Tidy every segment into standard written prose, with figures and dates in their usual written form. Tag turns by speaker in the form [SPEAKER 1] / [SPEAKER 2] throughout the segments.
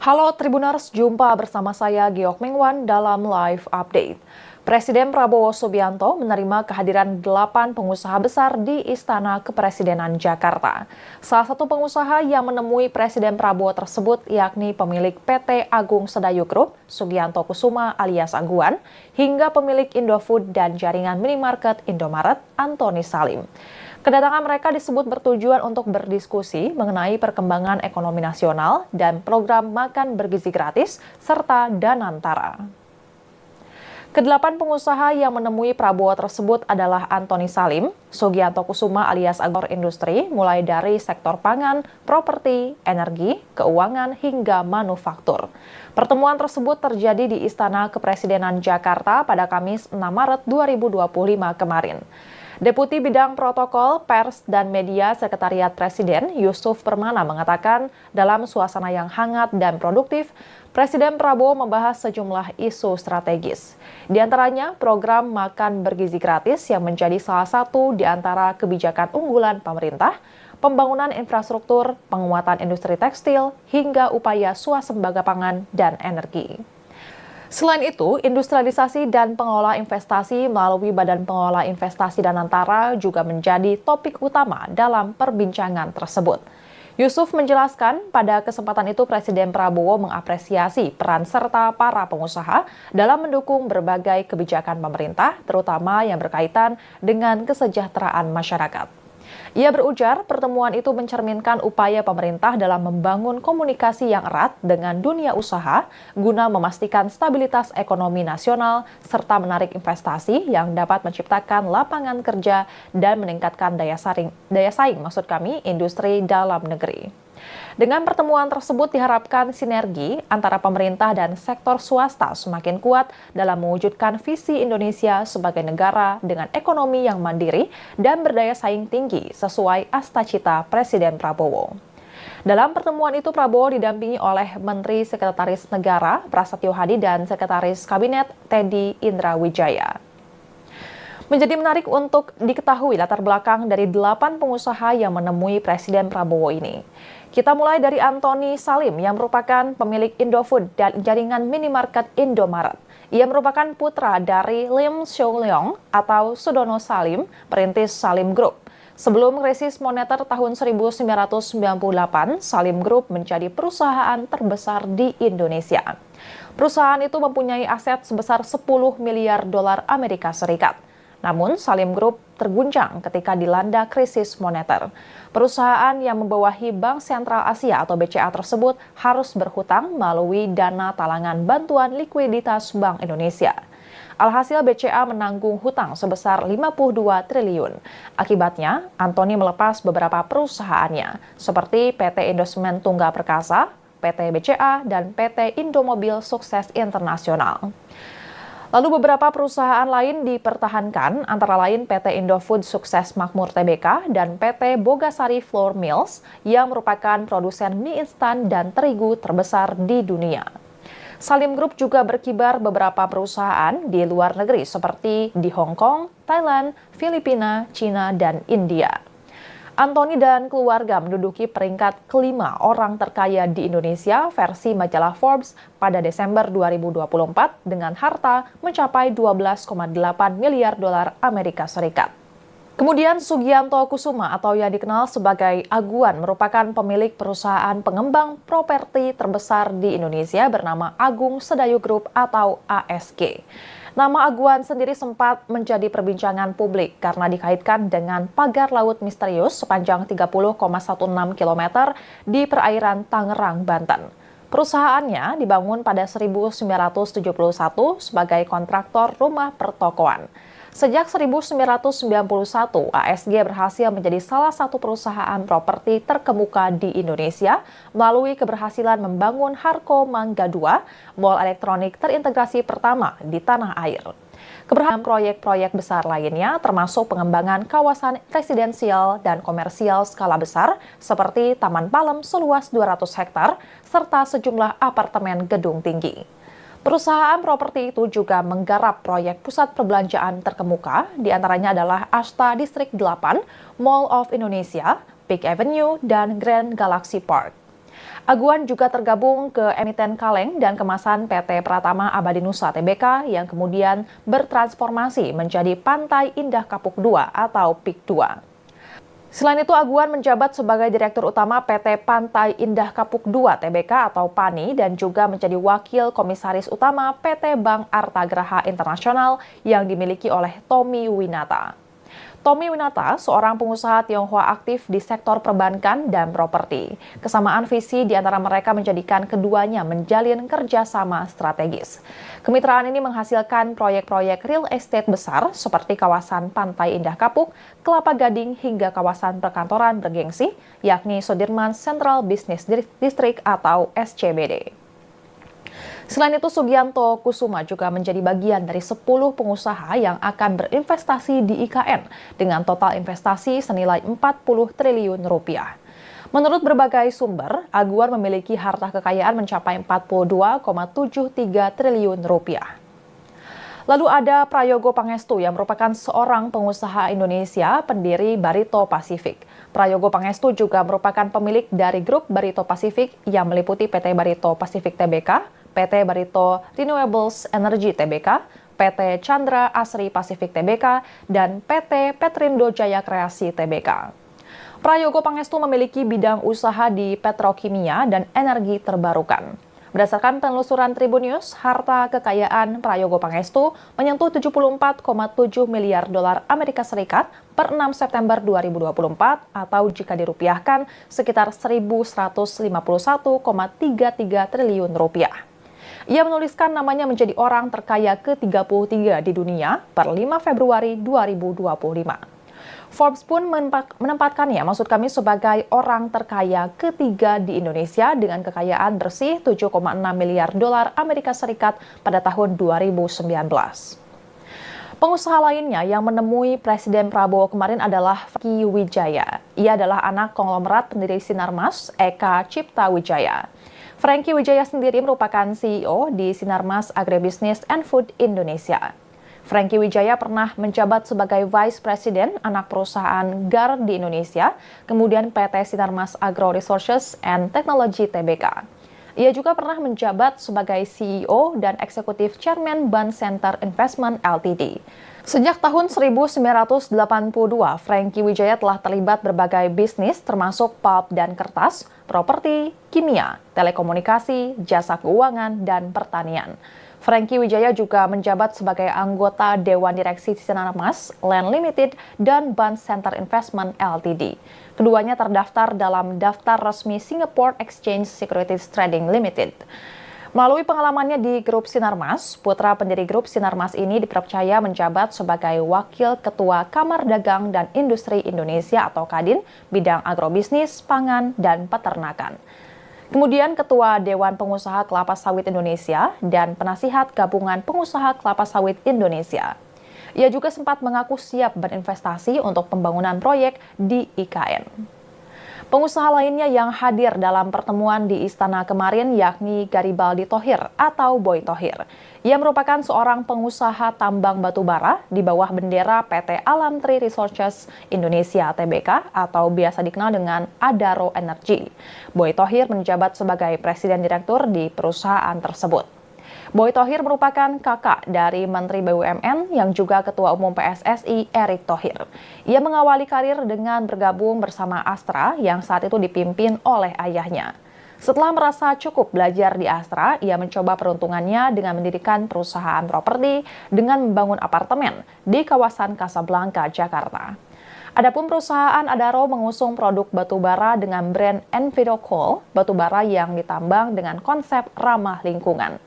[SPEAKER 1] Halo Tribuners, jumpa bersama saya Giok Mingwan dalam Live Update. Presiden Prabowo Subianto menerima kehadiran 8 pengusaha besar di Istana Kepresidenan Jakarta. Salah satu pengusaha yang menemui Presiden Prabowo tersebut yakni pemilik PT Agung Sedayu Group, Sugianto Kusuma alias Aguan, hingga pemilik Indofood dan jaringan minimarket Indomaret, Antoni Salim. Kedatangan mereka disebut bertujuan untuk berdiskusi mengenai perkembangan ekonomi nasional dan program makan bergizi gratis serta Danantara. Kedelapan pengusaha yang menemui Prabowo tersebut adalah Antoni Salim, Sugianto Kusuma alias Agor Industri, mulai dari sektor pangan, properti, energi, keuangan, hingga manufaktur. Pertemuan tersebut terjadi di Istana Kepresidenan Jakarta pada Kamis 6 Maret 2025 kemarin. Deputi Bidang Protokol, Pers, dan Media Sekretariat Presiden Yusuf Permana mengatakan dalam suasana yang hangat dan produktif, Presiden Prabowo membahas sejumlah isu strategis. Di antaranya program makan bergizi gratis yang menjadi salah satu di antara kebijakan unggulan pemerintah, pembangunan infrastruktur, penguatan industri tekstil, hingga upaya swasembada pangan dan energi. Selain itu, industrialisasi dan pengelola investasi melalui Badan Pengelola Investasi Danantara juga menjadi topik utama dalam perbincangan tersebut. Yusuf menjelaskan pada kesempatan itu Presiden Prabowo mengapresiasi peran serta para pengusaha dalam mendukung berbagai kebijakan pemerintah, terutama yang berkaitan dengan kesejahteraan masyarakat. Ia berujar pertemuan itu mencerminkan upaya pemerintah dalam membangun komunikasi yang erat dengan dunia usaha guna memastikan stabilitas ekonomi nasional serta menarik investasi yang dapat menciptakan lapangan kerja dan meningkatkan daya saing industri dalam negeri. Dengan pertemuan tersebut diharapkan sinergi antara pemerintah dan sektor swasta semakin kuat dalam mewujudkan visi Indonesia sebagai negara dengan ekonomi yang mandiri dan berdaya saing tinggi sesuai astacita Presiden Prabowo. Dalam pertemuan itu Prabowo didampingi oleh Menteri Sekretaris Negara Prasetyo Hadi dan Sekretaris Kabinet Teddy Indrawijaya. Menjadi menarik untuk diketahui latar belakang dari 8 pengusaha yang menemui Presiden Prabowo ini. Kita mulai dari Antoni Salim yang merupakan pemilik Indofood dan jaringan minimarket Indomaret. Ia merupakan putra dari Lim Seung Leong atau Sudono Salim, perintis Salim Group. Sebelum krisis moneter tahun 1998, Salim Group menjadi perusahaan terbesar di Indonesia. Perusahaan itu mempunyai aset sebesar 10 miliar dolar Amerika Serikat. Namun, Salim Group terguncang ketika dilanda krisis moneter. Perusahaan yang membawahi Bank Sentral Asia atau BCA tersebut harus berhutang melalui dana talangan bantuan likuiditas Bank Indonesia. Alhasil BCA menanggung hutang sebesar 52 triliun. Akibatnya, Antoni melepas beberapa perusahaannya, seperti PT Indosemen Tunggal Perkasa, PT BCA, dan PT Indomobil Sukses Internasional. Lalu beberapa perusahaan lain dipertahankan, antara lain PT Indofood Sukses Makmur Tbk dan PT Bogasari Flour Mills yang merupakan produsen mie instan dan terigu terbesar di dunia. Salim Group juga berkibar beberapa perusahaan di luar negeri seperti di Hong Kong, Thailand, Filipina, Cina, dan India. Antoni dan keluarga menduduki peringkat kelima orang terkaya di Indonesia versi majalah Forbes pada Desember 2024 dengan harta mencapai 12,8 miliar dolar Amerika Serikat. Kemudian Sugianto Kusuma atau yang dikenal sebagai Aguan merupakan pemilik perusahaan pengembang properti terbesar di Indonesia bernama Agung Sedayu Group atau ASG. Nama Aguan sendiri sempat menjadi perbincangan publik karena dikaitkan dengan pagar laut misterius sepanjang 30,16 km di perairan Tangerang, Banten. Perusahaannya dibangun pada 1971 sebagai kontraktor rumah pertokoan. Sejak 1991, ASG berhasil menjadi salah satu perusahaan properti terkemuka di Indonesia melalui keberhasilan membangun Harko Mangga II, mall elektronik terintegrasi pertama di tanah air. Keberhasilan proyek-proyek besar lainnya termasuk pengembangan kawasan residensial dan komersial skala besar seperti Taman Palem seluas 200 hektar serta sejumlah apartemen gedung tinggi. Perusahaan properti itu juga menggarap proyek pusat perbelanjaan terkemuka, diantaranya adalah Ashta Distrik 8, Mall of Indonesia, Peak Avenue, dan Grand Galaxy Park. Aguan juga tergabung ke emiten kaleng dan kemasan PT Pratama Abadi Nusa Tbk yang kemudian bertransformasi menjadi Pantai Indah Kapuk II atau PIK II. Selain itu, Aguan menjabat sebagai Direktur Utama PT Pantai Indah Kapuk II Tbk atau PANI dan juga menjadi Wakil Komisaris Utama PT Bank Artagraha Internasional yang dimiliki oleh Tommy Winata. Tommy Winata, seorang pengusaha Tionghoa aktif di sektor perbankan dan properti. Kesamaan visi di antara mereka menjadikan keduanya menjalin kerjasama strategis. Kemitraan ini menghasilkan proyek-proyek real estate besar seperti kawasan Pantai Indah Kapuk, Kelapa Gading, hingga kawasan perkantoran bergengsi, yakni Sudirman Central Business District atau SCBD. Selain itu, Sugianto Kusuma juga menjadi bagian dari 10 pengusaha yang akan berinvestasi di IKN dengan total investasi senilai 40 triliun rupiah. Menurut berbagai sumber, Aguan memiliki harta kekayaan mencapai 42,73 triliun rupiah. Lalu ada Prayogo Pangestu yang merupakan seorang pengusaha Indonesia pendiri Barito Pacific. Prayogo Pangestu juga merupakan pemilik dari grup Barito Pacific yang meliputi PT Barito Pacific Tbk, PT Barito Renewables Energy Tbk, PT Chandra Asri Pacific Tbk, dan PT Petrindo Jaya Kreasi Tbk. Prayogo Pangestu memiliki bidang usaha di petrokimia dan energi terbarukan. Berdasarkan penelusuran Tribun News, harta kekayaan Prayogo Pangestu menyentuh 74,7 miliar dolar Amerika Serikat per 6 September 2024 atau jika dirupiahkan sekitar 1.151,33 triliun rupiah. Ia menuliskan namanya menjadi orang terkaya ke-33 di dunia per 5 Februari 2025. Forbes pun menempatkannya, maksud kami, sebagai orang terkaya ketiga di Indonesia dengan kekayaan bersih 7,6 miliar dolar Amerika Serikat pada tahun 2019. Pengusaha lainnya yang menemui Presiden Prabowo kemarin adalah Franky Wijaya. Ia adalah anak konglomerat pendiri Sinarmas, Eka Cipta Wijaya. Franky Wijaya sendiri merupakan CEO di Sinarmas Agribisnis and Food Indonesia. Franky Wijaya pernah menjabat sebagai Vice President anak perusahaan GAR di Indonesia, kemudian PT Sinarmas Agro Resources and Technology Tbk. Ia juga pernah menjabat sebagai CEO dan Eksekutif Chairman Ban Center Investment Ltd. Sejak tahun 1982, Franky Wijaya telah terlibat berbagai bisnis termasuk pulp dan kertas, properti, kimia, telekomunikasi, jasa keuangan, dan pertanian. Franky Wijaya juga menjabat sebagai anggota Dewan Direksi Sinarmas Land Limited dan Ban Center Investment Ltd. Keduanya terdaftar dalam daftar resmi Singapore Exchange Securities Trading Limited. Melalui pengalamannya di grup Sinarmas, putra pendiri grup Sinarmas ini dipercaya menjabat sebagai Wakil Ketua Kamar Dagang dan Industri Indonesia atau Kadin, bidang agrobisnis, pangan, dan peternakan. Kemudian Ketua Dewan Pengusaha Kelapa Sawit Indonesia dan Penasihat Gabungan Pengusaha Kelapa Sawit Indonesia. Ia juga sempat mengaku siap berinvestasi untuk pembangunan proyek di IKN. Pengusaha lainnya yang hadir dalam pertemuan di Istana kemarin yakni Garibaldi Thohir atau Boy Thohir. Ia merupakan seorang pengusaha tambang batubara di bawah bendera PT Alam Tri Resources Indonesia Tbk atau biasa dikenal dengan Adaro Energy. Boy Thohir menjabat sebagai Presiden Direktur di perusahaan tersebut. Boy Thohir merupakan kakak dari Menteri BUMN yang juga Ketua Umum PSSI Erick Thohir. Ia mengawali karir dengan bergabung bersama Astra yang saat itu dipimpin oleh ayahnya. Setelah merasa cukup belajar di Astra, ia mencoba peruntungannya dengan mendirikan perusahaan properti dengan membangun apartemen di kawasan Casablanca, Jakarta. Adapun perusahaan Adaro mengusung produk batubara dengan brand Envirocoal, batubara yang ditambang dengan konsep ramah lingkungan.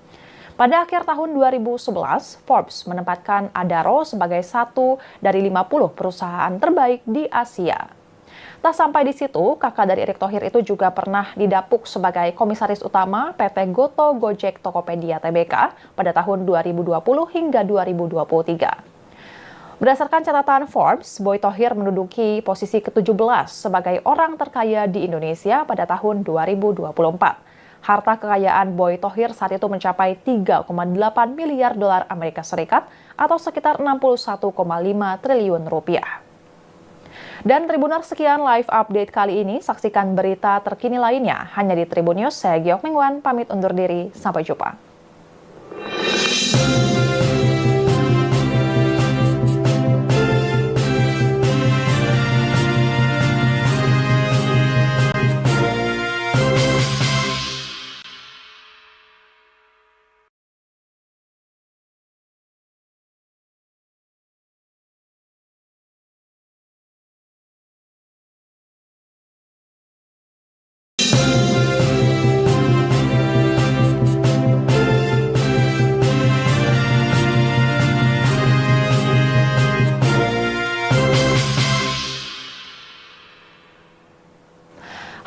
[SPEAKER 1] Pada akhir tahun 2011, Forbes menempatkan Adaro sebagai satu dari 50 perusahaan terbaik di Asia. Tak sampai di situ, kakak dari Erick Thohir itu juga pernah didapuk sebagai Komisaris Utama PT Goto Gojek Tokopedia Tbk pada tahun 2020 hingga 2023. Berdasarkan catatan Forbes, Boy Thohir menduduki posisi ke-17 sebagai orang terkaya di Indonesia pada tahun 2024. Harta kekayaan Boy Thohir saat itu mencapai 3,8 miliar dolar Amerika Serikat atau sekitar 61,5 triliun rupiah. Dan Tribuners, sekian live update kali ini. Saksikan berita terkini lainnya hanya di Tribun News. Saya Giok Mingwan, pamit undur diri. Sampai jumpa.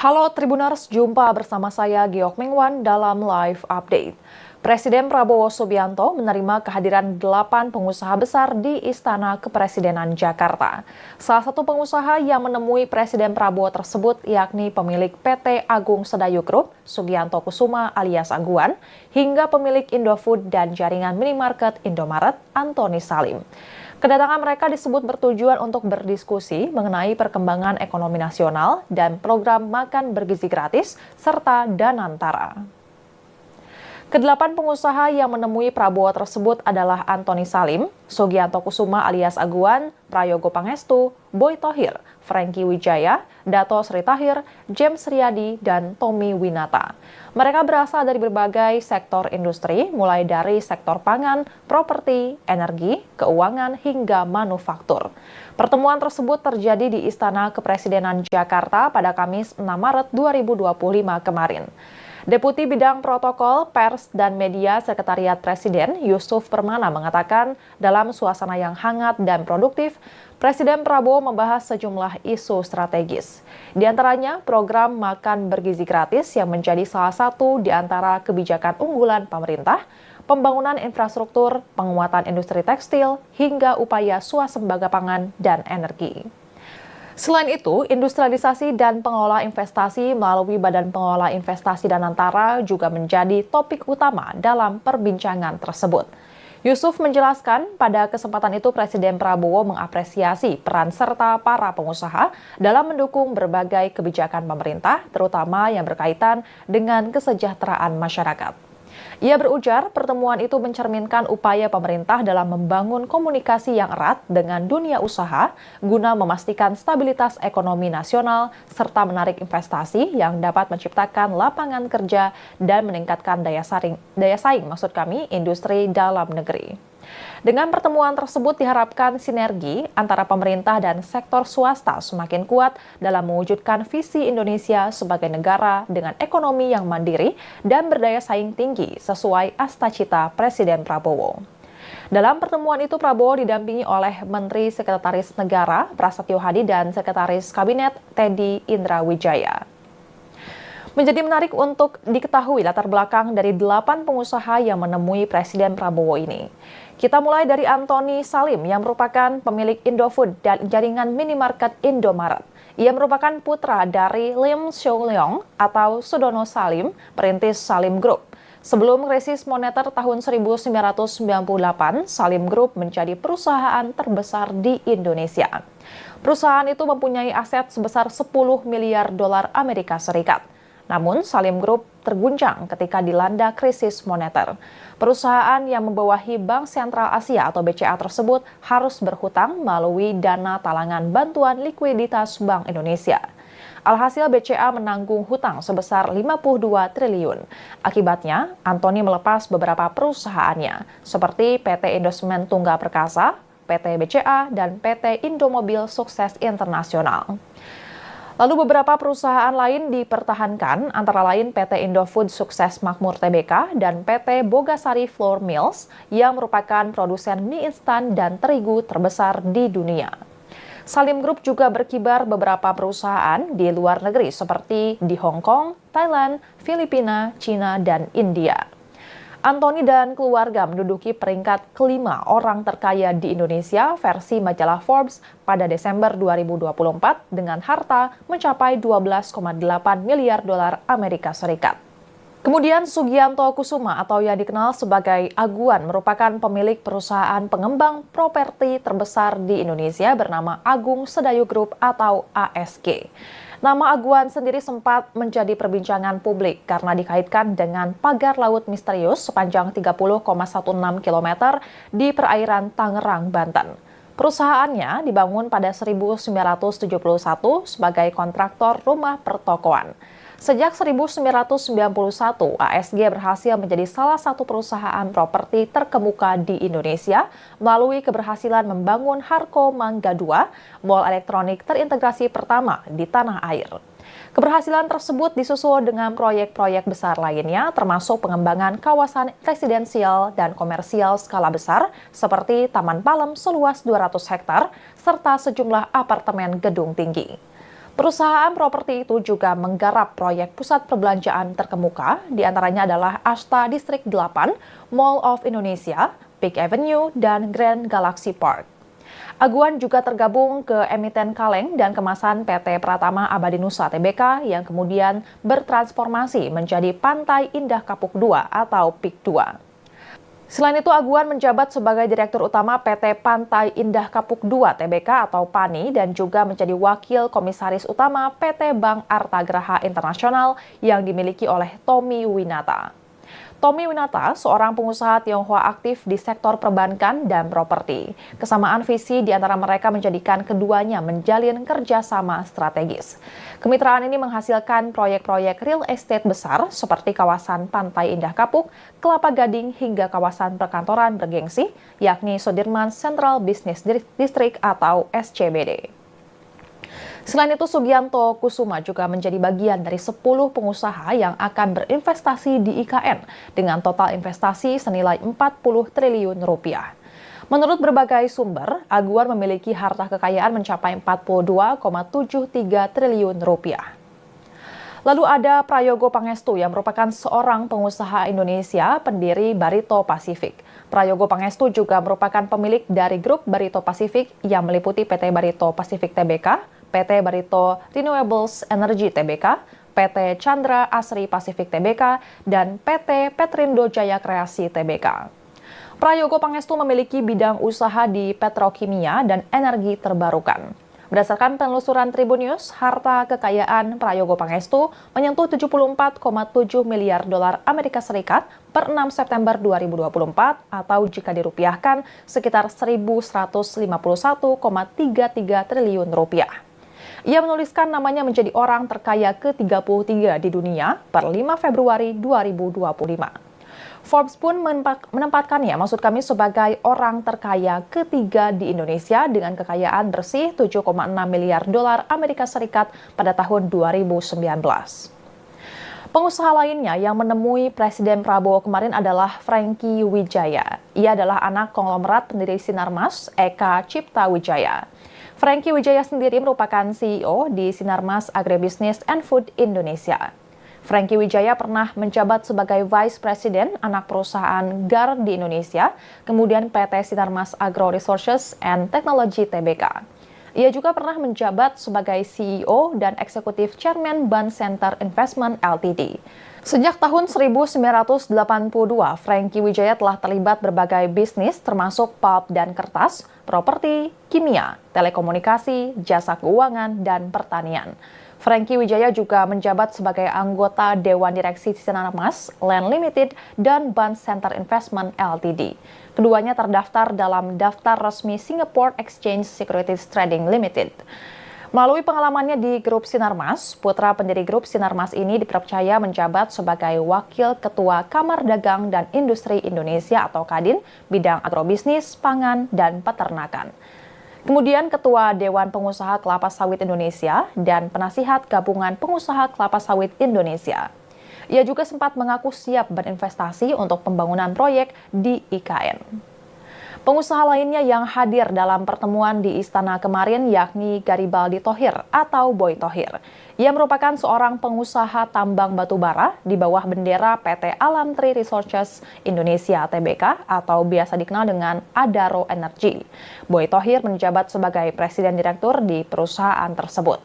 [SPEAKER 1] Halo Tribuners, jumpa bersama saya Giok Mingwan dalam live update. Presiden Prabowo Subianto menerima kehadiran 8 pengusaha besar di Istana Kepresidenan Jakarta. Salah satu pengusaha yang menemui Presiden Prabowo tersebut yakni pemilik PT Agung Sedayu Group, Sugianto Kusuma alias Aguan, hingga pemilik Indofood dan jaringan minimarket Indomaret, Antoni Salim. Kedatangan mereka disebut bertujuan untuk berdiskusi mengenai perkembangan ekonomi nasional dan program makan bergizi gratis serta Danantara. Kedelapan pengusaha yang menemui Prabowo tersebut adalah Antoni Salim, Sugianto Kusuma alias Aguan, Prayogo Pangestu, Boy Thohir, Franky Wijaya, Dato Sri Tahir, James Riyadi, dan Tommy Winata. Mereka berasal dari berbagai sektor industri, mulai dari sektor pangan, properti, energi, keuangan, hingga manufaktur. Pertemuan tersebut terjadi di Istana Kepresidenan Jakarta pada Kamis 6 Maret 2025 kemarin. Deputi Bidang Protokol, Pers, dan Media Sekretariat Presiden Yusuf Permana mengatakan dalam suasana yang hangat dan produktif, Presiden Prabowo membahas sejumlah isu strategis. Di antaranya program makan bergizi gratis yang menjadi salah satu di antara kebijakan unggulan pemerintah, pembangunan infrastruktur, penguatan industri tekstil, hingga upaya swasembada pangan dan energi. Selain itu, industrialisasi dan pengelola investasi melalui Badan Pengelola Investasi Danantara juga menjadi topik utama dalam perbincangan tersebut. Yusuf menjelaskan pada kesempatan itu Presiden Prabowo mengapresiasi peran serta para pengusaha dalam mendukung berbagai kebijakan pemerintah, terutama yang berkaitan dengan kesejahteraan masyarakat. Ia berujar pertemuan itu mencerminkan upaya pemerintah dalam membangun komunikasi yang erat dengan dunia usaha guna memastikan stabilitas ekonomi nasional serta menarik investasi yang dapat menciptakan lapangan kerja dan meningkatkan daya saing industri dalam negeri. Dengan pertemuan tersebut diharapkan sinergi antara pemerintah dan sektor swasta semakin kuat dalam mewujudkan visi Indonesia sebagai negara dengan ekonomi yang mandiri dan berdaya saing tinggi sesuai astacita Presiden Prabowo. Dalam pertemuan itu Prabowo didampingi oleh Menteri Sekretaris Negara Prasetyo Hadi dan Sekretaris Kabinet Teddy Indrawijaya. Menjadi menarik untuk diketahui latar belakang dari 8 pengusaha yang menemui Presiden Prabowo ini. Kita mulai dari Antoni Salim yang merupakan pemilik Indofood dan jaringan minimarket Indomaret. Ia merupakan putra dari Lim Soo Leong atau Sudono Salim, perintis Salim Group. Sebelum krisis moneter tahun 1998, Salim Group menjadi perusahaan terbesar di Indonesia. Perusahaan itu mempunyai aset sebesar 10 miliar dolar Amerika Serikat. Namun, Salim Group terguncang ketika dilanda krisis moneter. Perusahaan yang membawahi Bank Sentral Asia atau BCA tersebut harus berhutang melalui dana talangan bantuan likuiditas Bank Indonesia. Alhasil BCA menanggung hutang sebesar 52 triliun. Akibatnya, Antoni melepas beberapa perusahaannya, seperti PT Indosemen Tunggal Perkasa, PT BCA, dan PT Indomobil Sukses Internasional. Lalu beberapa perusahaan lain dipertahankan, antara lain PT Indofood Sukses Makmur Tbk dan PT Bogasari Flour Mills yang merupakan produsen mie instan dan terigu terbesar di dunia. Salim Group juga berkibar beberapa perusahaan di luar negeri seperti di Hong Kong, Thailand, Filipina, Cina, dan India. Antoni dan keluarga menduduki peringkat kelima orang terkaya di Indonesia versi majalah Forbes pada Desember 2024 dengan harta mencapai 12,8 miliar dolar Amerika Serikat. Kemudian Sugianto Kusuma atau yang dikenal sebagai Aguan merupakan pemilik perusahaan pengembang properti terbesar di Indonesia bernama Agung Sedayu Group atau ASG. Nama Aguan sendiri sempat menjadi perbincangan publik karena dikaitkan dengan pagar laut misterius sepanjang 30,16 km di perairan Tangerang, Banten. Perusahaannya dibangun pada 1971 sebagai kontraktor rumah pertokoan. Sejak 1991, ASG berhasil menjadi salah satu perusahaan properti terkemuka di Indonesia melalui keberhasilan membangun Harko Mangga II, mall elektronik terintegrasi pertama di tanah air. Keberhasilan tersebut disusul dengan proyek-proyek besar lainnya, termasuk pengembangan kawasan residensial dan komersial skala besar seperti Taman Palem seluas 200 hektar, serta sejumlah apartemen gedung tinggi. Perusahaan properti itu juga menggarap proyek pusat perbelanjaan terkemuka, diantaranya adalah Ashta Distrik 8, Mall of Indonesia, Peak Avenue, dan Grand Galaxy Park. Aguan juga tergabung ke emiten kaleng dan kemasan PT Pratama Abadi Nusa Tbk yang kemudian bertransformasi menjadi Pantai Indah Kapuk II atau PIK II. Selain itu, Aguan menjabat sebagai Direktur Utama PT Pantai Indah Kapuk II Tbk atau PANI dan juga menjadi Wakil Komisaris Utama PT Bank Artagraha Internasional yang dimiliki oleh Tommy Winata. Tommy Winata, seorang pengusaha Tionghoa aktif di sektor perbankan dan properti. Kesamaan visi di antara mereka menjadikan keduanya menjalin kerjasama strategis. Kemitraan ini menghasilkan proyek-proyek real estate besar seperti kawasan Pantai Indah Kapuk, Kelapa Gading, hingga kawasan perkantoran bergengsi, yakni Sudirman Central Business District atau SCBD. Selain itu, Sugianto Kusuma juga menjadi bagian dari 10 pengusaha yang akan berinvestasi di IKN dengan total investasi senilai 40 triliun rupiah. Menurut berbagai sumber, Aguan memiliki harta kekayaan mencapai 42,73 triliun rupiah. Lalu ada Prayogo Pangestu yang merupakan seorang pengusaha Indonesia pendiri Barito Pacific. Prayogo Pangestu juga merupakan pemilik dari grup Barito Pacific yang meliputi PT Barito Pacific Tbk, PT Barito Renewables Energy Tbk, PT Chandra Asri Pacific Tbk, dan PT Petrindo Jaya Kreasi Tbk. Prayogo Pangestu memiliki bidang usaha di petrokimia dan energi terbarukan. Berdasarkan penelusuran Tribunnews, harta kekayaan Prayogo Pangestu menyentuh 74,7 miliar dolar Amerika Serikat per 6 September 2024 atau jika dirupiahkan sekitar 1.151,33 triliun rupiah. Ia menuliskan namanya menjadi orang terkaya ke-33 di dunia per 5 Februari 2025. Forbes pun menempatkannya, maksud kami, sebagai orang terkaya ketiga di Indonesia dengan kekayaan bersih 7,6 miliar dolar Amerika Serikat pada tahun 2019. Pengusaha lainnya yang menemui Presiden Prabowo kemarin adalah Franky Wijaya. Ia adalah anak konglomerat pendiri Sinarmas, Eka Cipta Wijaya. Franky Wijaya sendiri merupakan CEO di Sinarmas Agribisnis and Food Indonesia. Franky Wijaya pernah menjabat sebagai Vice President anak perusahaan GAR di Indonesia, kemudian PT Sinarmas Agro Resources and Technology Tbk. Ia juga pernah menjabat sebagai CEO dan Eksekutif Chairman Ban Center Investment Ltd. Sejak tahun 1982, Franky Wijaya telah terlibat berbagai bisnis termasuk pulp dan kertas, properti, kimia, telekomunikasi, jasa keuangan, dan pertanian. Franky Wijaya juga menjabat sebagai anggota Dewan Direksi Sinarmas Land Limited dan Ban Center Investment Ltd. Keduanya terdaftar dalam daftar resmi Singapore Exchange Securities Trading Limited. Melalui pengalamannya di Grup Sinarmas, putra pendiri Grup Sinarmas ini dipercaya menjabat sebagai Wakil Ketua Kamar Dagang dan Industri Indonesia atau Kadin, bidang agrobisnis, pangan, dan peternakan. Kemudian Ketua Dewan Pengusaha Kelapa Sawit Indonesia dan Penasihat Gabungan Pengusaha Kelapa Sawit Indonesia. Ia juga sempat mengaku siap berinvestasi untuk pembangunan proyek di IKN. Pengusaha lainnya yang hadir dalam pertemuan di Istana kemarin yakni Garibaldi Thohir atau Boy Thohir. Ia merupakan seorang pengusaha tambang batubara di bawah bendera PT Alam Tri Resources Indonesia Tbk atau biasa dikenal dengan Adaro Energy. Boy Thohir menjabat sebagai Presiden Direktur di perusahaan tersebut.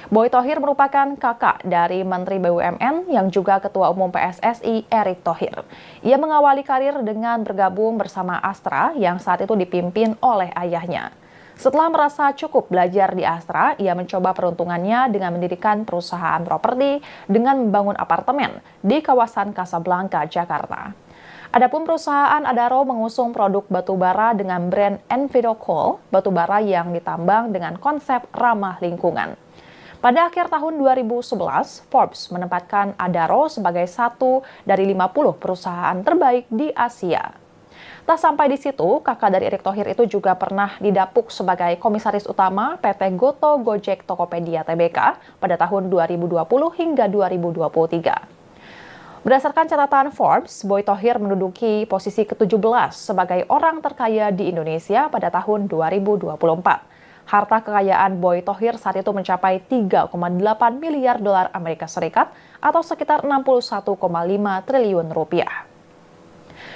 [SPEAKER 1] Boy Thohir merupakan kakak dari Menteri BUMN yang juga Ketua Umum PSSI Erick Thohir. Ia mengawali karir dengan bergabung bersama Astra yang saat itu dipimpin oleh ayahnya. Setelah merasa cukup belajar di Astra, ia mencoba peruntungannya dengan mendirikan perusahaan properti dengan membangun apartemen di kawasan Kasablanka, Jakarta. Adapun perusahaan Adaro mengusung produk batubara dengan brand Envidocoal, batubara yang ditambang dengan konsep ramah lingkungan. Pada akhir tahun 2011, Forbes menempatkan Adaro sebagai satu dari 50 perusahaan terbaik di Asia. Tak sampai di situ, kakak dari Erick Thohir itu juga pernah didapuk sebagai komisaris utama PT Goto Gojek Tokopedia Tbk pada tahun 2020 hingga 2023. Berdasarkan catatan Forbes, Boy Thohir menduduki posisi ke-17 sebagai orang terkaya di Indonesia pada tahun 2024. Harta kekayaan Boy Thohir saat itu mencapai 3,8 miliar dolar Amerika Serikat atau sekitar 61,5 triliun rupiah.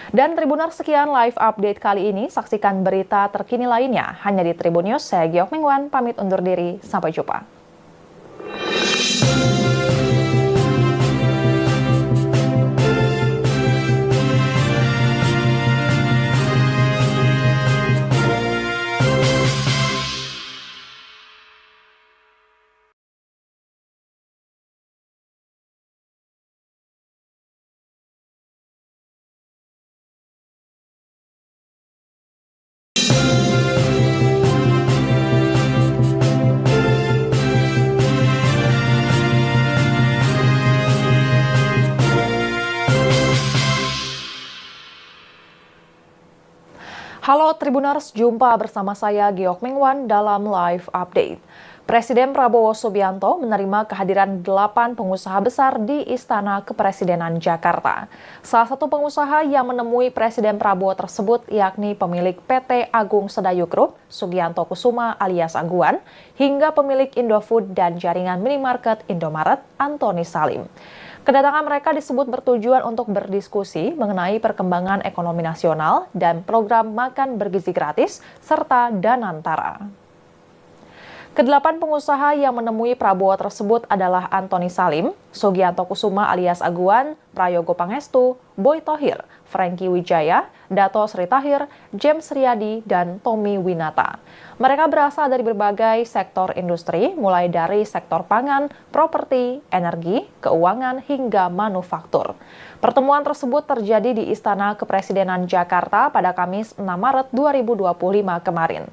[SPEAKER 1] Dan Tribuners, sekian live update kali ini. Saksikan berita terkini lainnya hanya di Tribun News. Saya Giok Mingwan, pamit undur diri. Sampai jumpa. Halo Tribuners, jumpa bersama saya Giok Mingwan dalam live update. Presiden Prabowo Subianto menerima kehadiran 8 pengusaha besar di Istana Kepresidenan Jakarta. Salah satu pengusaha yang menemui Presiden Prabowo tersebut yakni pemilik PT Agung Sedayu Group, Sugianto Kusuma alias Aguan, hingga pemilik Indofood dan jaringan minimarket Indomaret, Antoni Salim. Kedatangan mereka disebut bertujuan untuk berdiskusi mengenai perkembangan ekonomi nasional dan program makan bergizi gratis serta Danantara. Kedelapan pengusaha yang menemui Prabowo tersebut adalah Antoni Salim, Sugianto Kusuma alias Aguan, Prayogo Pangestu, Boy Thohir, Franky Wijaya, Dato Sri Tahir, James Riyadi, dan Tommy Winata. Mereka berasal dari berbagai sektor industri, mulai dari sektor pangan, properti, energi, keuangan, hingga manufaktur. Pertemuan tersebut terjadi di Istana Kepresidenan Jakarta pada Kamis 6 Maret 2025 kemarin.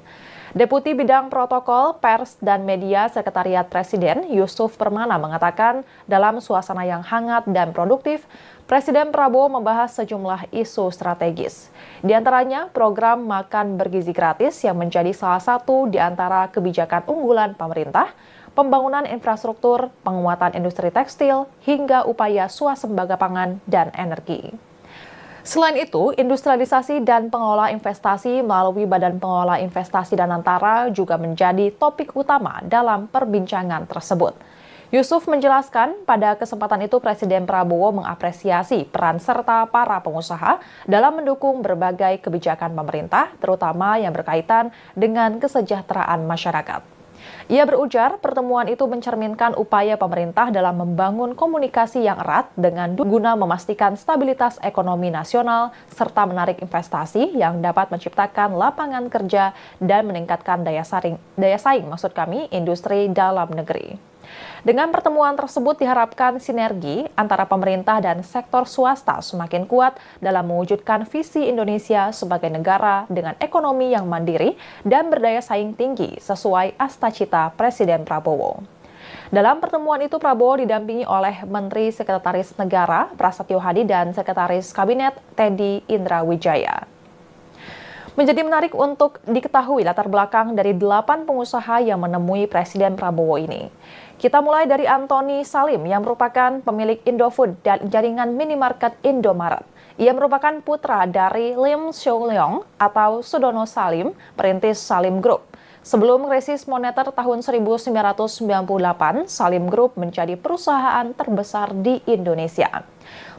[SPEAKER 1] Deputi Bidang Protokol, Pers, dan Media Sekretariat Presiden Yusuf Permana mengatakan dalam suasana yang hangat dan produktif, Presiden Prabowo membahas sejumlah isu strategis. Di antaranya program makan bergizi gratis yang menjadi salah satu di antara kebijakan unggulan pemerintah, pembangunan infrastruktur, penguatan industri tekstil, hingga upaya swasembada pangan dan energi. Selain itu, industrialisasi dan pengelola investasi melalui Badan Pengelola Investasi Danantara juga menjadi topik utama dalam perbincangan tersebut. Yusuf menjelaskan pada kesempatan itu Presiden Prabowo mengapresiasi peran serta para pengusaha dalam mendukung berbagai kebijakan pemerintah, terutama yang berkaitan dengan kesejahteraan masyarakat. Ia berujar pertemuan itu mencerminkan upaya pemerintah dalam membangun komunikasi yang erat dengan guna memastikan stabilitas ekonomi nasional serta menarik investasi yang dapat menciptakan lapangan kerja dan meningkatkan daya saing industri dalam negeri. Dengan pertemuan tersebut diharapkan sinergi antara pemerintah dan sektor swasta semakin kuat dalam mewujudkan visi Indonesia sebagai negara dengan ekonomi yang mandiri dan berdaya saing tinggi sesuai astacita Presiden Prabowo. Dalam pertemuan itu Prabowo didampingi oleh Menteri Sekretaris Negara Prasetyo Hadi dan Sekretaris Kabinet Teddy Indra Wijaya. Menjadi menarik untuk diketahui latar belakang dari 8 pengusaha yang menemui Presiden Prabowo ini. Kita mulai dari Antoni Salim yang merupakan pemilik Indofood dan jaringan minimarket Indomaret. Ia merupakan putra dari Lim Soo Leong atau Sudono Salim, perintis Salim Group. Sebelum krisis moneter tahun 1998, Salim Group menjadi perusahaan terbesar di Indonesia.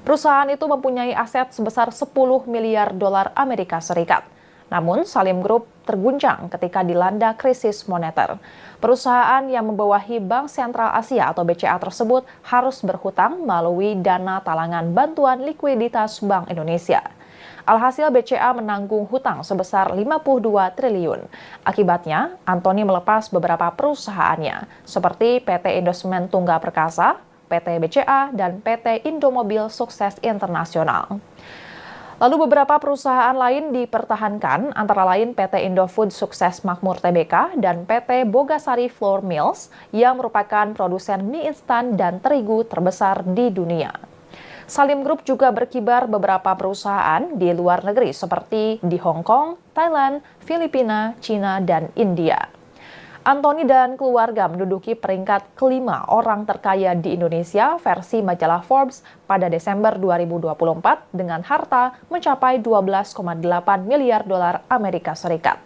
[SPEAKER 1] Perusahaan itu mempunyai aset sebesar 10 miliar dolar Amerika Serikat. Namun, Salim Group terguncang ketika dilanda krisis moneter. Perusahaan yang membawahi Bank Sentral Asia atau BCA tersebut harus berhutang melalui dana talangan bantuan likuiditas Bank Indonesia. Alhasil BCA menanggung hutang sebesar 52 triliun. Akibatnya, Antoni melepas beberapa perusahaannya, seperti PT Indosemen Tunggal Perkasa, PT BCA, dan PT Indomobil Sukses Internasional. Lalu beberapa perusahaan lain dipertahankan, antara lain PT Indofood Sukses Makmur Tbk dan PT Bogasari Flour Mills yang merupakan produsen mie instan dan terigu terbesar di dunia. Salim Group juga berkibar beberapa perusahaan di luar negeri seperti di Hong Kong, Thailand, Filipina, Cina, dan India. Antoni dan keluarga menduduki peringkat kelima orang terkaya di Indonesia versi majalah Forbes pada Desember 2024 dengan harta mencapai 12,8 miliar dolar Amerika Serikat.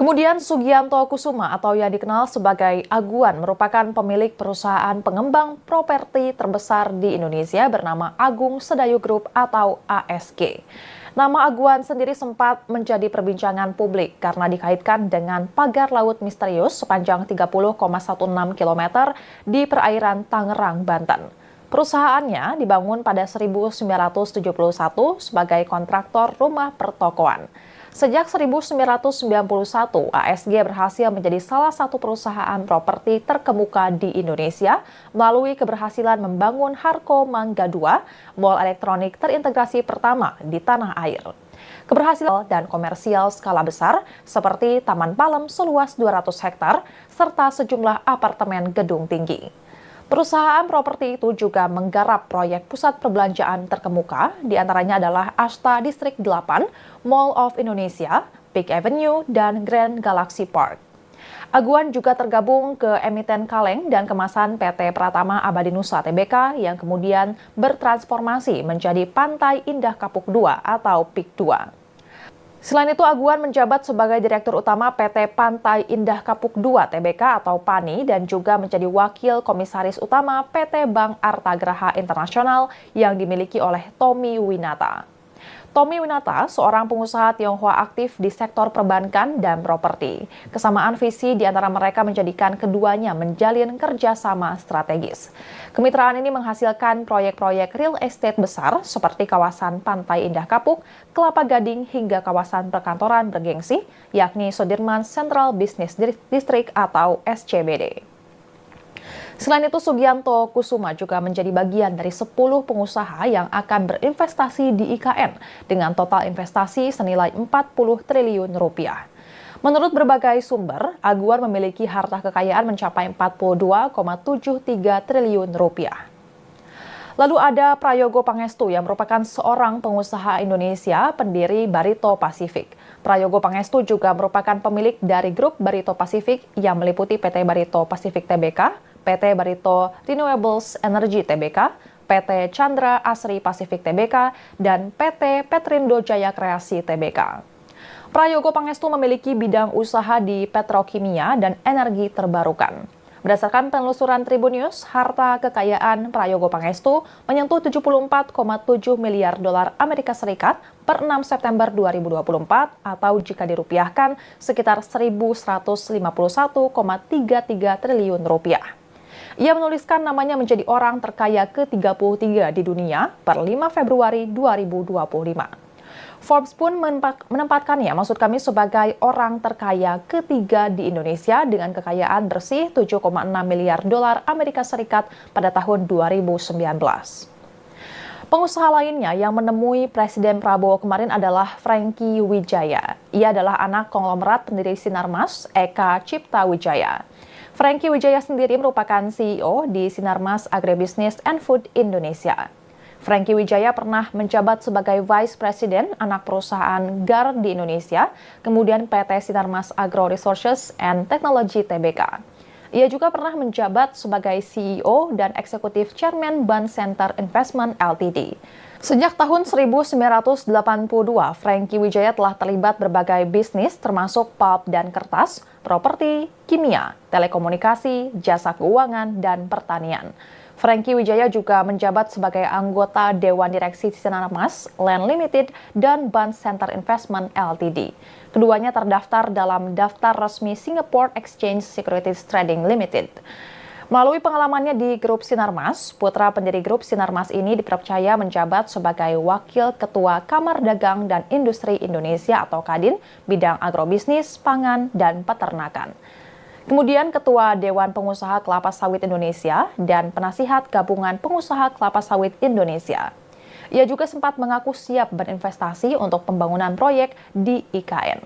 [SPEAKER 1] Kemudian Sugianto Kusuma atau yang dikenal sebagai Aguan merupakan pemilik perusahaan pengembang properti terbesar di Indonesia bernama Agung Sedayu Group atau ASG. Nama Aguan sendiri sempat menjadi perbincangan publik karena dikaitkan dengan pagar laut misterius sepanjang 30,16 km di perairan Tangerang, Banten. Perusahaannya dibangun pada 1971 sebagai kontraktor rumah pertokoan. Sejak 1991, ASG berhasil menjadi salah satu perusahaan properti terkemuka di Indonesia melalui keberhasilan membangun Harko Mangga II, mall elektronik terintegrasi pertama di tanah air. Keberhasilan dan komersial skala besar seperti Taman Palem seluas 200 hektar serta sejumlah apartemen gedung tinggi. Perusahaan properti itu juga menggarap proyek pusat perbelanjaan terkemuka, diantaranya adalah Asta Distrik 8, Mall of Indonesia, Peak Avenue, dan Grand Galaxy Park. Aguan juga tergabung ke emiten kaleng dan kemasan PT Pratama Abadi Nusa Tbk yang kemudian bertransformasi menjadi Pantai Indah Kapuk II atau PIK II. Selain itu, Aguan menjabat sebagai Direktur Utama PT Pantai Indah Kapuk II Tbk atau PANI dan juga menjadi Wakil Komisaris Utama PT Bank Artagraha Internasional yang dimiliki oleh Tommy Winata. Tommy Winata, seorang pengusaha Tionghoa aktif di sektor perbankan dan properti. Kesamaan visi di antara mereka menjadikan keduanya menjalin kerjasama strategis. Kemitraan ini menghasilkan proyek-proyek real estate besar seperti kawasan Pantai Indah Kapuk, Kelapa Gading, hingga kawasan perkantoran bergengsi, yakni Sudirman Central Business District atau SCBD. Selain itu, Sugianto Kusuma juga menjadi bagian dari 10 pengusaha yang akan berinvestasi di IKN dengan total investasi senilai 40 triliun rupiah. Menurut berbagai sumber, Aguan memiliki harta kekayaan mencapai 42,73 triliun rupiah. Lalu ada Prayogo Pangestu yang merupakan seorang pengusaha Indonesia pendiri Barito Pacific. Prayogo Pangestu juga merupakan pemilik dari grup Barito Pacific yang meliputi PT Barito Pacific Tbk, PT Barito Renewables Energy Tbk, PT Chandra Asri Pacific Tbk, dan PT Petrindo Jaya Kreasi Tbk. Prayogo Pangestu memiliki bidang usaha di petrokimia dan energi terbarukan. Berdasarkan penelusuran Tribun News, harta kekayaan Prayogo Pangestu menyentuh 74,7 miliar dolar Amerika Serikat per 6 September 2024 atau jika dirupiahkan sekitar 1.151,33 triliun rupiah. Ia menuliskan namanya menjadi orang terkaya ke-33 di dunia per 5 Februari 2025. Forbes pun menempatkannya, maksud kami, sebagai orang terkaya ketiga di Indonesia dengan kekayaan bersih 7,6 miliar dolar Amerika Serikat pada tahun 2019. Pengusaha lainnya yang menemui Presiden Prabowo kemarin adalah Franky Wijaya. Ia adalah anak konglomerat pendiri Sinarmas, Eka Cipta Wijaya. Franky Wijaya sendiri merupakan CEO di Sinarmas Agribisnis and Food Indonesia. Franky Wijaya pernah menjabat sebagai Vice President anak perusahaan GAR di Indonesia, kemudian PT Sinarmas Agro Resources and Technology Tbk. Ia juga pernah menjabat sebagai CEO dan Eksekutif Chairman Ban Center Investment Ltd. Sejak tahun 1982, Franky Wijaya telah terlibat berbagai bisnis termasuk pulp dan kertas, properti, kimia, telekomunikasi, jasa keuangan, dan pertanian. Franky Wijaya juga menjabat sebagai anggota Dewan Direksi Sinarmas Land Limited dan Bond Center Investment Ltd. Keduanya terdaftar dalam daftar resmi Singapore Exchange Securities Trading Limited. Melalui pengalamannya di Grup Sinarmas, putra pendiri Grup Sinarmas ini dipercaya menjabat sebagai Wakil Ketua Kamar Dagang dan Industri Indonesia atau Kadin, bidang agrobisnis, pangan, dan peternakan. Kemudian Ketua Dewan Pengusaha Kelapa Sawit Indonesia dan Penasihat Gabungan Pengusaha Kelapa Sawit Indonesia. Ia juga sempat mengaku siap berinvestasi untuk pembangunan proyek di IKN.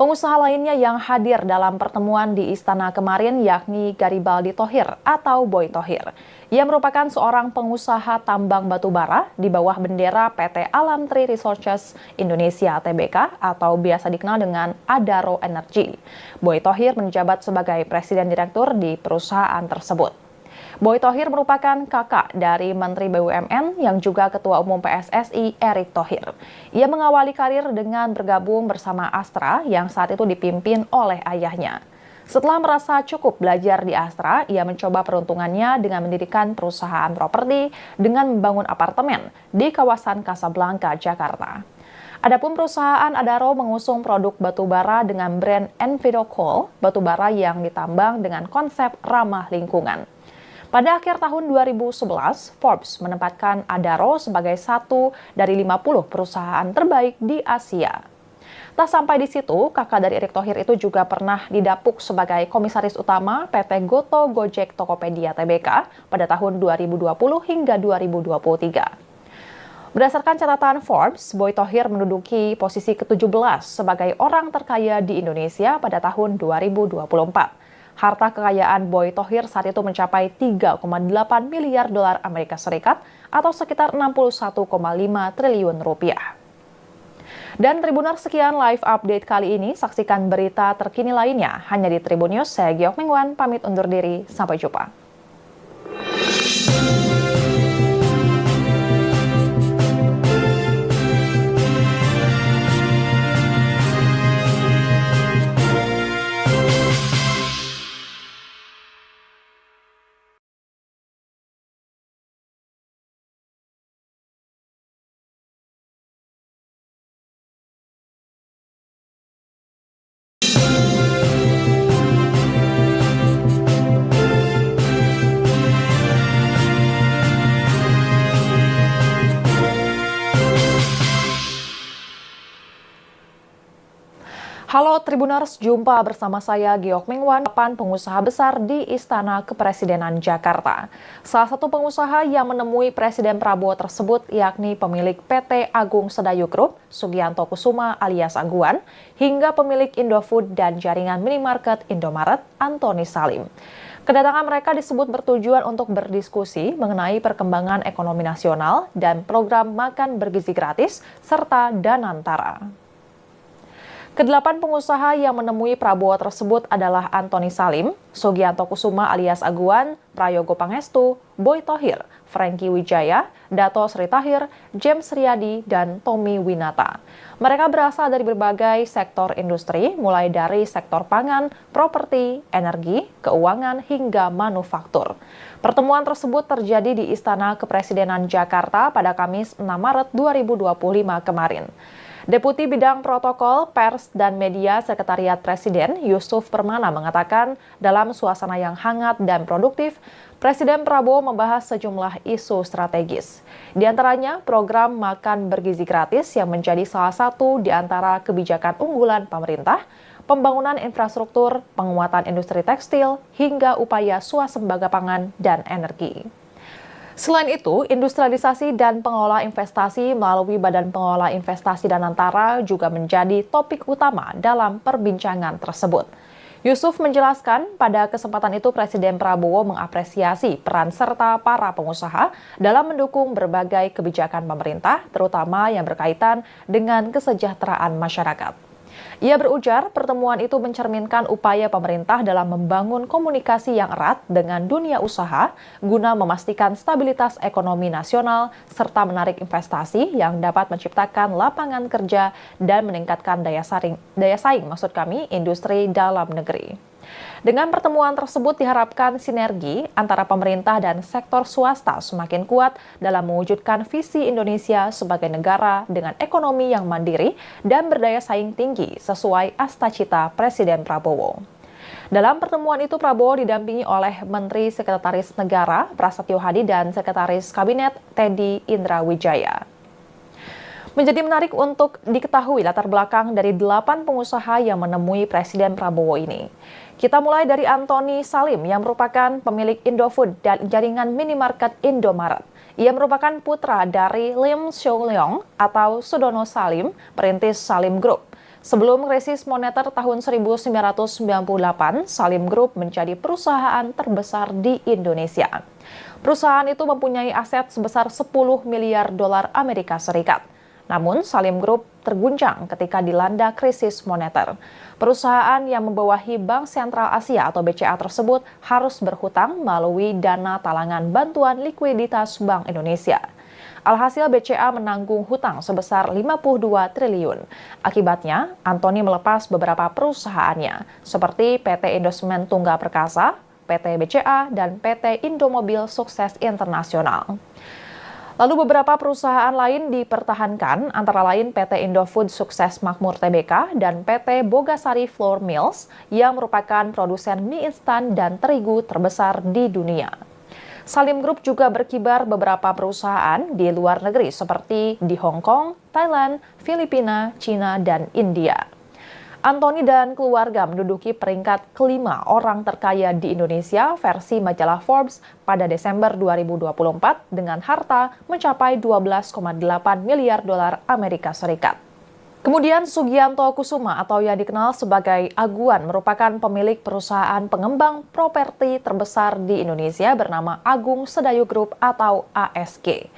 [SPEAKER 1] Pengusaha lainnya yang hadir dalam pertemuan di Istana kemarin yakni Garibaldi Thohir atau Boy Thohir. Ia merupakan seorang pengusaha tambang batubara di bawah bendera PT Alam Tree Resources Indonesia Tbk atau biasa dikenal dengan Adaro Energy. Boy Thohir menjabat sebagai Presiden Direktur di perusahaan tersebut. Boy Thohir merupakan kakak dari Menteri BUMN yang juga Ketua Umum PSSI Erick Thohir. Ia mengawali karir dengan bergabung bersama Astra yang saat itu dipimpin oleh ayahnya. Setelah merasa cukup belajar di Astra, ia mencoba peruntungannya dengan mendirikan perusahaan properti dengan membangun apartemen di kawasan Casablanca, Jakarta. Adapun perusahaan Adaro mengusung produk batubara dengan brand Envido Coal, batubara yang ditambang dengan konsep ramah lingkungan. Pada akhir tahun 2011, Forbes menempatkan Adaro sebagai satu dari 50 perusahaan terbaik di Asia. Tak sampai di situ, kakak dari Erick Thohir itu juga pernah didapuk sebagai komisaris utama PT Goto Gojek Tokopedia Tbk pada tahun 2020 hingga 2023. Berdasarkan catatan Forbes, Boy Thohir menduduki posisi ke-17 sebagai orang terkaya di Indonesia pada tahun 2024. Harta kekayaan Boy Thohir saat itu mencapai 3,8 miliar dolar Amerika Serikat atau sekitar 61,5 triliun rupiah. Dan Tribuners, sekian live update kali ini. Saksikan berita terkini lainnya hanya di Tribun News. Saya Giok Mingwan, pamit undur diri. Sampai jumpa. Halo Tribuners, jumpa bersama saya Giok Mingwan, pengusaha besar di Istana Kepresidenan Jakarta. Salah satu pengusaha yang menemui Presiden Prabowo tersebut yakni pemilik PT Agung Sedayu Group, Sugianto Kusuma alias Aguan, hingga pemilik Indofood dan jaringan minimarket Indomaret, Antoni Salim. Kedatangan mereka disebut bertujuan untuk berdiskusi mengenai perkembangan ekonomi nasional dan program makan bergizi gratis serta Danantara. Kedelapan pengusaha yang menemui Prabowo tersebut adalah Antoni Salim, Sugianto Kusuma alias Aguan, Prayogo Pangestu, Boy Thohir, Franky Wijaya, Dato Sri Tahir, James Riyadi, dan Tommy Winata. Mereka berasal dari berbagai sektor industri, mulai dari sektor pangan, properti, energi, keuangan, hingga manufaktur. Pertemuan tersebut terjadi di Istana Kepresidenan Jakarta pada Kamis 6 Maret 2025 kemarin. Deputi Bidang Protokol, Pers, dan Media Sekretariat Presiden Yusuf Permana mengatakan dalam suasana yang hangat dan produktif, Presiden Prabowo membahas sejumlah isu strategis. Di antaranya program makan bergizi gratis yang menjadi salah satu di antara kebijakan unggulan pemerintah, pembangunan infrastruktur, penguatan industri tekstil, hingga upaya swasembada pangan dan energi. Selain itu, industrialisasi dan pengelola investasi melalui Badan Pengelola Investasi Danantara juga menjadi topik utama dalam perbincangan tersebut. Yusuf menjelaskan pada kesempatan itu Presiden Prabowo mengapresiasi peran serta para pengusaha dalam mendukung berbagai kebijakan pemerintah, terutama yang berkaitan dengan kesejahteraan masyarakat. Ia berujar pertemuan itu mencerminkan upaya pemerintah dalam membangun komunikasi yang erat dengan dunia usaha guna memastikan stabilitas ekonomi nasional serta menarik investasi yang dapat menciptakan lapangan kerja dan meningkatkan daya saing industri dalam negeri. Dengan pertemuan tersebut diharapkan sinergi antara pemerintah dan sektor swasta semakin kuat dalam mewujudkan visi Indonesia sebagai negara dengan ekonomi yang mandiri dan berdaya saing tinggi sesuai astacita Presiden Prabowo. Dalam pertemuan itu, Prabowo didampingi oleh Menteri Sekretaris Negara Prasetyo Hadi dan Sekretaris Kabinet Teddy Indrawijaya. Menjadi menarik untuk diketahui latar belakang dari 8 pengusaha yang menemui Presiden Prabowo ini. Kita mulai dari Antoni Salim yang merupakan pemilik Indofood dan jaringan minimarket Indomaret. Ia merupakan putra dari Lim Soo Leong atau Sudono Salim, perintis Salim Group. Sebelum krisis moneter tahun 1998, Salim Group menjadi perusahaan terbesar di Indonesia. Perusahaan itu mempunyai aset sebesar 10 miliar dolar Amerika Serikat. Namun, Salim Group terguncang ketika dilanda krisis moneter. Perusahaan yang membawahi Bank Sentral Asia atau BCA tersebut harus berhutang melalui dana talangan bantuan likuiditas Bank Indonesia. Alhasil BCA menanggung hutang sebesar 52 triliun. Akibatnya, Antoni melepas beberapa perusahaannya, seperti PT Indosemen Tunggal Perkasa, PT BCA, dan PT Indomobil Sukses Internasional. Lalu beberapa perusahaan lain dipertahankan, antara lain PT Indofood Sukses Makmur Tbk dan PT Bogasari Flour Mills yang merupakan produsen mie instan dan terigu terbesar di dunia. Salim Group juga berkibar beberapa perusahaan di luar negeri seperti di Hong Kong, Thailand, Filipina, Cina, dan India. Antoni dan keluarga menduduki peringkat kelima orang terkaya di Indonesia versi majalah Forbes pada Desember 2024 dengan harta mencapai 12,8 miliar dolar Amerika Serikat. Kemudian Sugianto Kusuma atau yang dikenal sebagai Aguan merupakan pemilik perusahaan pengembang properti terbesar di Indonesia bernama Agung Sedayu Group atau ASG.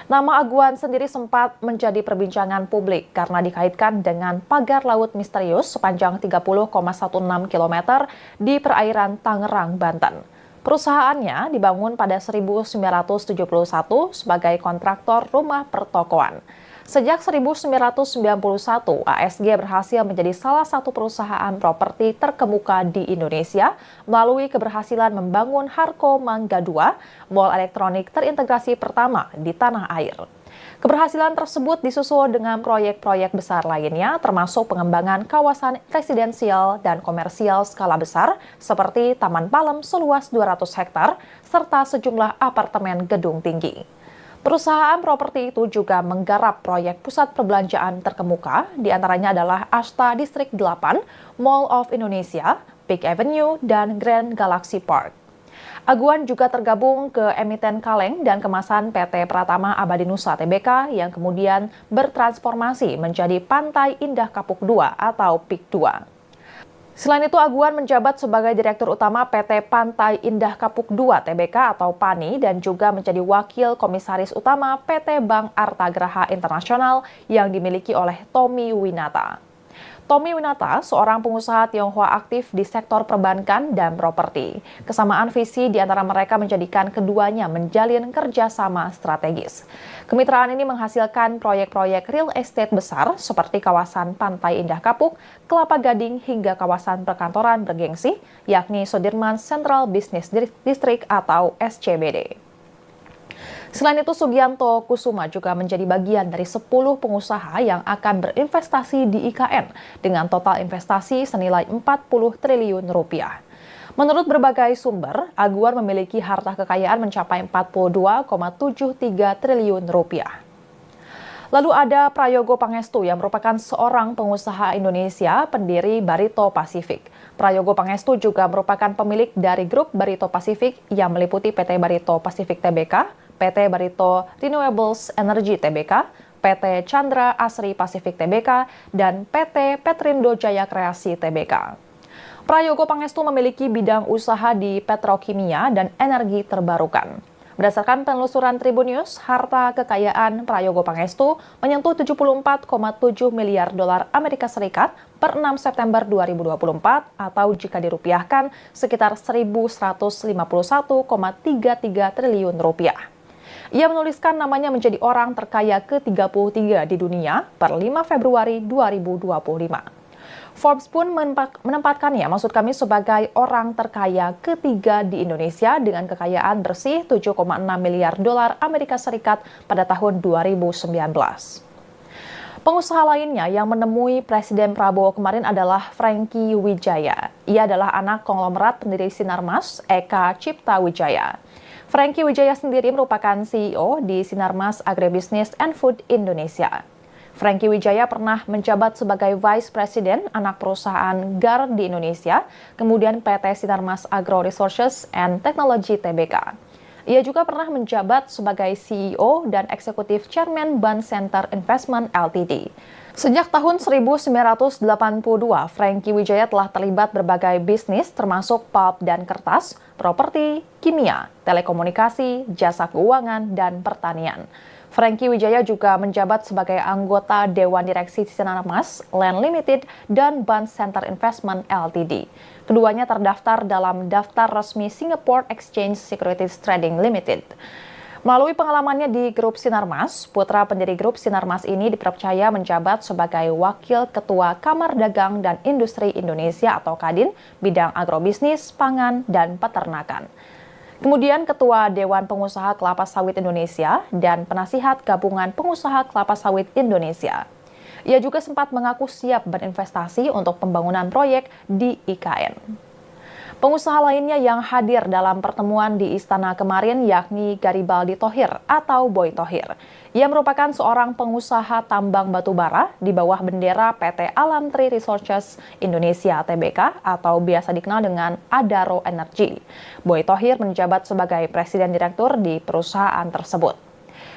[SPEAKER 1] Nama Aguan sendiri sempat menjadi perbincangan publik karena dikaitkan dengan pagar laut misterius sepanjang 30,16 km di perairan Tangerang, Banten. Perusahaannya dibangun pada 1971 sebagai kontraktor rumah pertokoan. Sejak 1991, ASG berhasil menjadi salah satu perusahaan properti terkemuka di Indonesia melalui keberhasilan membangun Harko Mangga II, mall elektronik terintegrasi pertama di tanah air. Keberhasilan tersebut disusul dengan proyek-proyek besar lainnya, termasuk pengembangan kawasan residensial dan komersial skala besar seperti Taman Palem seluas 200 hektar, serta sejumlah apartemen gedung tinggi. Perusahaan properti itu juga menggarap proyek pusat perbelanjaan terkemuka, diantaranya adalah Ashta Distrik 8, Mall of Indonesia, Peak Avenue, dan Grand Galaxy Park. Aguan juga tergabung ke emiten kaleng dan kemasan PT Pratama Abadi Nusa Tbk yang kemudian bertransformasi menjadi Pantai Indah Kapuk II atau PIK II. Selain itu, Aguan menjabat sebagai Direktur Utama PT Pantai Indah Kapuk II Tbk atau PANI dan juga menjadi Wakil Komisaris Utama PT Bank Artagraha Internasional yang dimiliki oleh Tommy Winata. Tommy Winata, seorang pengusaha Tionghoa aktif di sektor perbankan dan properti. Kesamaan visi di antara mereka menjadikan keduanya menjalin kerjasama strategis. Kemitraan ini menghasilkan proyek-proyek real estate besar seperti kawasan Pantai Indah Kapuk, Kelapa Gading, hingga kawasan perkantoran bergengsi, yakni Sudirman Central Business District atau SCBD. Selain itu, Sugianto Kusuma juga menjadi bagian dari 10 pengusaha yang akan berinvestasi di IKN dengan total investasi senilai 40 triliun rupiah. Menurut berbagai sumber, Aguan memiliki harta kekayaan mencapai 42,73 triliun rupiah. Lalu ada Prayogo Pangestu yang merupakan seorang pengusaha Indonesia pendiri Barito Pacific. Prayogo Pangestu juga merupakan pemilik dari grup Barito Pacific yang meliputi PT Barito Pacific Tbk, PT Barito Renewables Energy Tbk, PT Chandra Asri Pacific Tbk, dan PT Petrindo Jaya Kreasi Tbk. Prayogo Pangestu memiliki bidang usaha di petrokimia dan energi terbarukan. Berdasarkan penelusuran Tribunnews, harta kekayaan Prayogo Pangestu menyentuh 74,7 miliar dolar Amerika Serikat per 6 September 2024 atau jika dirupiahkan sekitar 1.151,33 triliun rupiah. Ia menuliskan namanya menjadi orang terkaya ke-33 di dunia per 5 Februari 2025. Forbes pun menempatkannya, maksud kami, sebagai orang terkaya ketiga di Indonesia dengan kekayaan bersih 7,6 miliar dolar Amerika Serikat pada tahun 2019. Pengusaha lainnya yang menemui Presiden Prabowo kemarin adalah Franky Wijaya. Ia adalah anak konglomerat pendiri Sinarmas, Eka Cipta Wijaya. Franky Wijaya sendiri merupakan CEO di Sinarmas Agribisnis and Food Indonesia. Franky Wijaya pernah menjabat sebagai Vice President anak perusahaan GAR di Indonesia, kemudian PT Sinarmas Agro Resources and Technology Tbk. Ia juga pernah menjabat sebagai CEO dan Eksekutif Chairman Ban Center Investment Ltd. Sejak tahun 1982, Franky Wijaya telah terlibat berbagai bisnis termasuk pulp dan kertas, properti, kimia, telekomunikasi, jasa keuangan, dan pertanian. Franky Wijaya juga menjabat sebagai anggota Dewan Direksi Sinarmas Land Limited dan Ban Center Investment Ltd. Keduanya terdaftar dalam daftar resmi Singapore Exchange Securities Trading Limited. Melalui pengalamannya di Grup Sinarmas, putra pendiri Grup Sinarmas ini dipercaya menjabat sebagai Wakil Ketua Kamar Dagang dan Industri Indonesia atau Kadin, bidang agrobisnis, pangan, dan peternakan. Kemudian Ketua Dewan Pengusaha Kelapa Sawit Indonesia dan Penasihat Gabungan Pengusaha Kelapa Sawit Indonesia. Ia juga sempat mengaku siap berinvestasi untuk pembangunan proyek di IKN. Pengusaha lainnya yang hadir dalam pertemuan di Istana kemarin yakni Garibaldi Thohir atau Boy Thohir. Ia merupakan seorang pengusaha tambang batubara di bawah bendera PT Alam Tri Resources Indonesia Tbk atau biasa dikenal dengan Adaro Energy. Boy Thohir menjabat sebagai Presiden Direktur di perusahaan tersebut.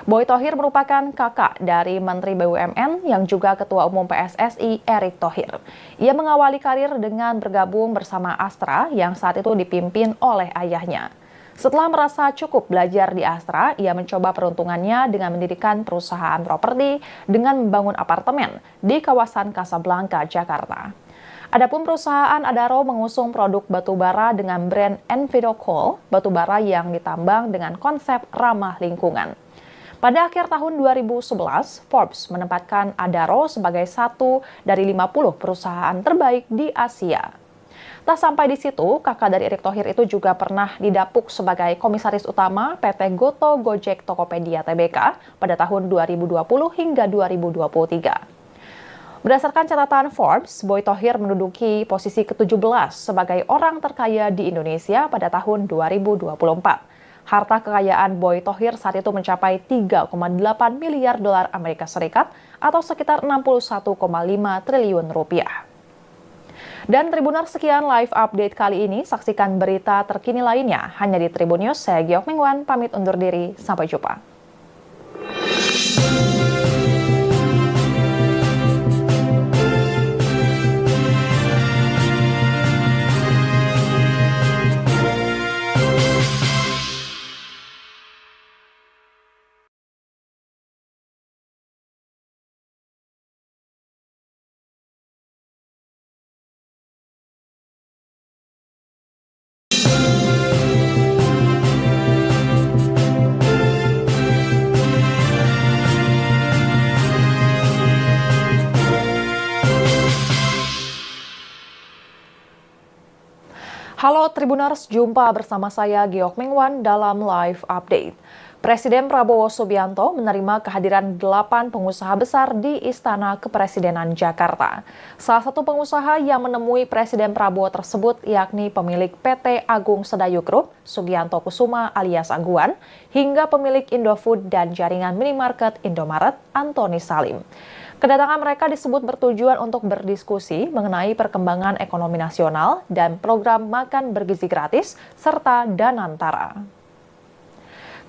[SPEAKER 1] Boy Thohir merupakan kakak dari Menteri BUMN yang juga Ketua Umum PSSI Erick Thohir. Ia mengawali karir dengan bergabung bersama Astra yang saat itu dipimpin oleh ayahnya. Setelah merasa cukup belajar di Astra, ia mencoba peruntungannya dengan mendirikan perusahaan properti dengan membangun apartemen di kawasan Casablanca, Jakarta. Adapun perusahaan Adaro mengusung produk batubara dengan brand Envido Coal, batubara yang ditambang dengan konsep ramah lingkungan. Pada akhir tahun 2011, Forbes menempatkan Adaro sebagai satu dari 50 perusahaan terbaik di Asia. Tak sampai di situ, kakak dari Erick Thohir itu juga pernah didapuk sebagai komisaris utama PT Goto Gojek Tokopedia Tbk pada tahun 2020 hingga 2023. Berdasarkan catatan Forbes, Boy Thohir menduduki posisi ke-17 sebagai orang terkaya di Indonesia pada tahun 2024. Harta kekayaan Boy Thohir saat itu mencapai 3,8 miliar dolar Amerika Serikat atau sekitar 61,5 triliun rupiah. Dan Tribuners, sekian live update kali ini. Saksikan berita terkini lainnya hanya di Tribun News. Saya Giok Mingwan, pamit undur diri. Sampai jumpa. Halo Tribuners, jumpa bersama saya Giok Mingwan dalam live update. Presiden Prabowo Subianto menerima kehadiran 8 pengusaha besar di Istana Kepresidenan Jakarta. Salah satu pengusaha yang menemui Presiden Prabowo tersebut yakni pemilik PT Agung Sedayu Group, Sugianto Kusuma alias Aguan, hingga pemilik Indofood dan jaringan minimarket Indomaret, Antoni Salim. Kedatangan mereka disebut bertujuan untuk berdiskusi mengenai perkembangan ekonomi nasional dan program makan bergizi gratis serta Danantara.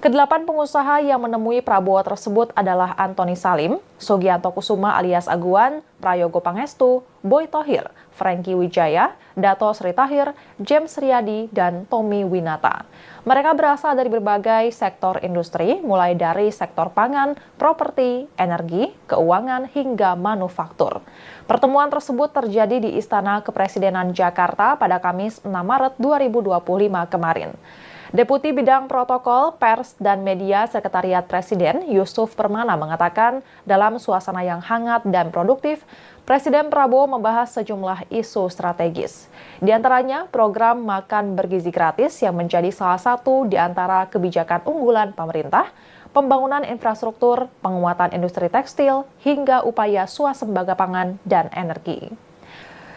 [SPEAKER 1] Kedelapan pengusaha yang menemui Prabowo tersebut adalah Antoni Salim, Sugianto Kusuma alias Aguan, Prayogo Pangestu, Boy Thohir, Franky Wijaya, Dato Sri Tahir, James Riyadi, dan Tommy Winata. Mereka berasal dari berbagai sektor industri, mulai dari sektor pangan, properti, energi, keuangan, hingga manufaktur. Pertemuan tersebut terjadi di Istana Kepresidenan Jakarta pada Kamis 6 Maret 2025 kemarin. Deputi Bidang Protokol, Pers, dan Media Sekretariat Presiden Yusuf Permana mengatakan dalam suasana yang hangat dan produktif, Presiden Prabowo membahas sejumlah isu strategis. Di antaranya program makan bergizi gratis yang menjadi salah satu di antara kebijakan unggulan pemerintah, pembangunan infrastruktur, penguatan industri tekstil, hingga upaya swasembada pangan dan energi.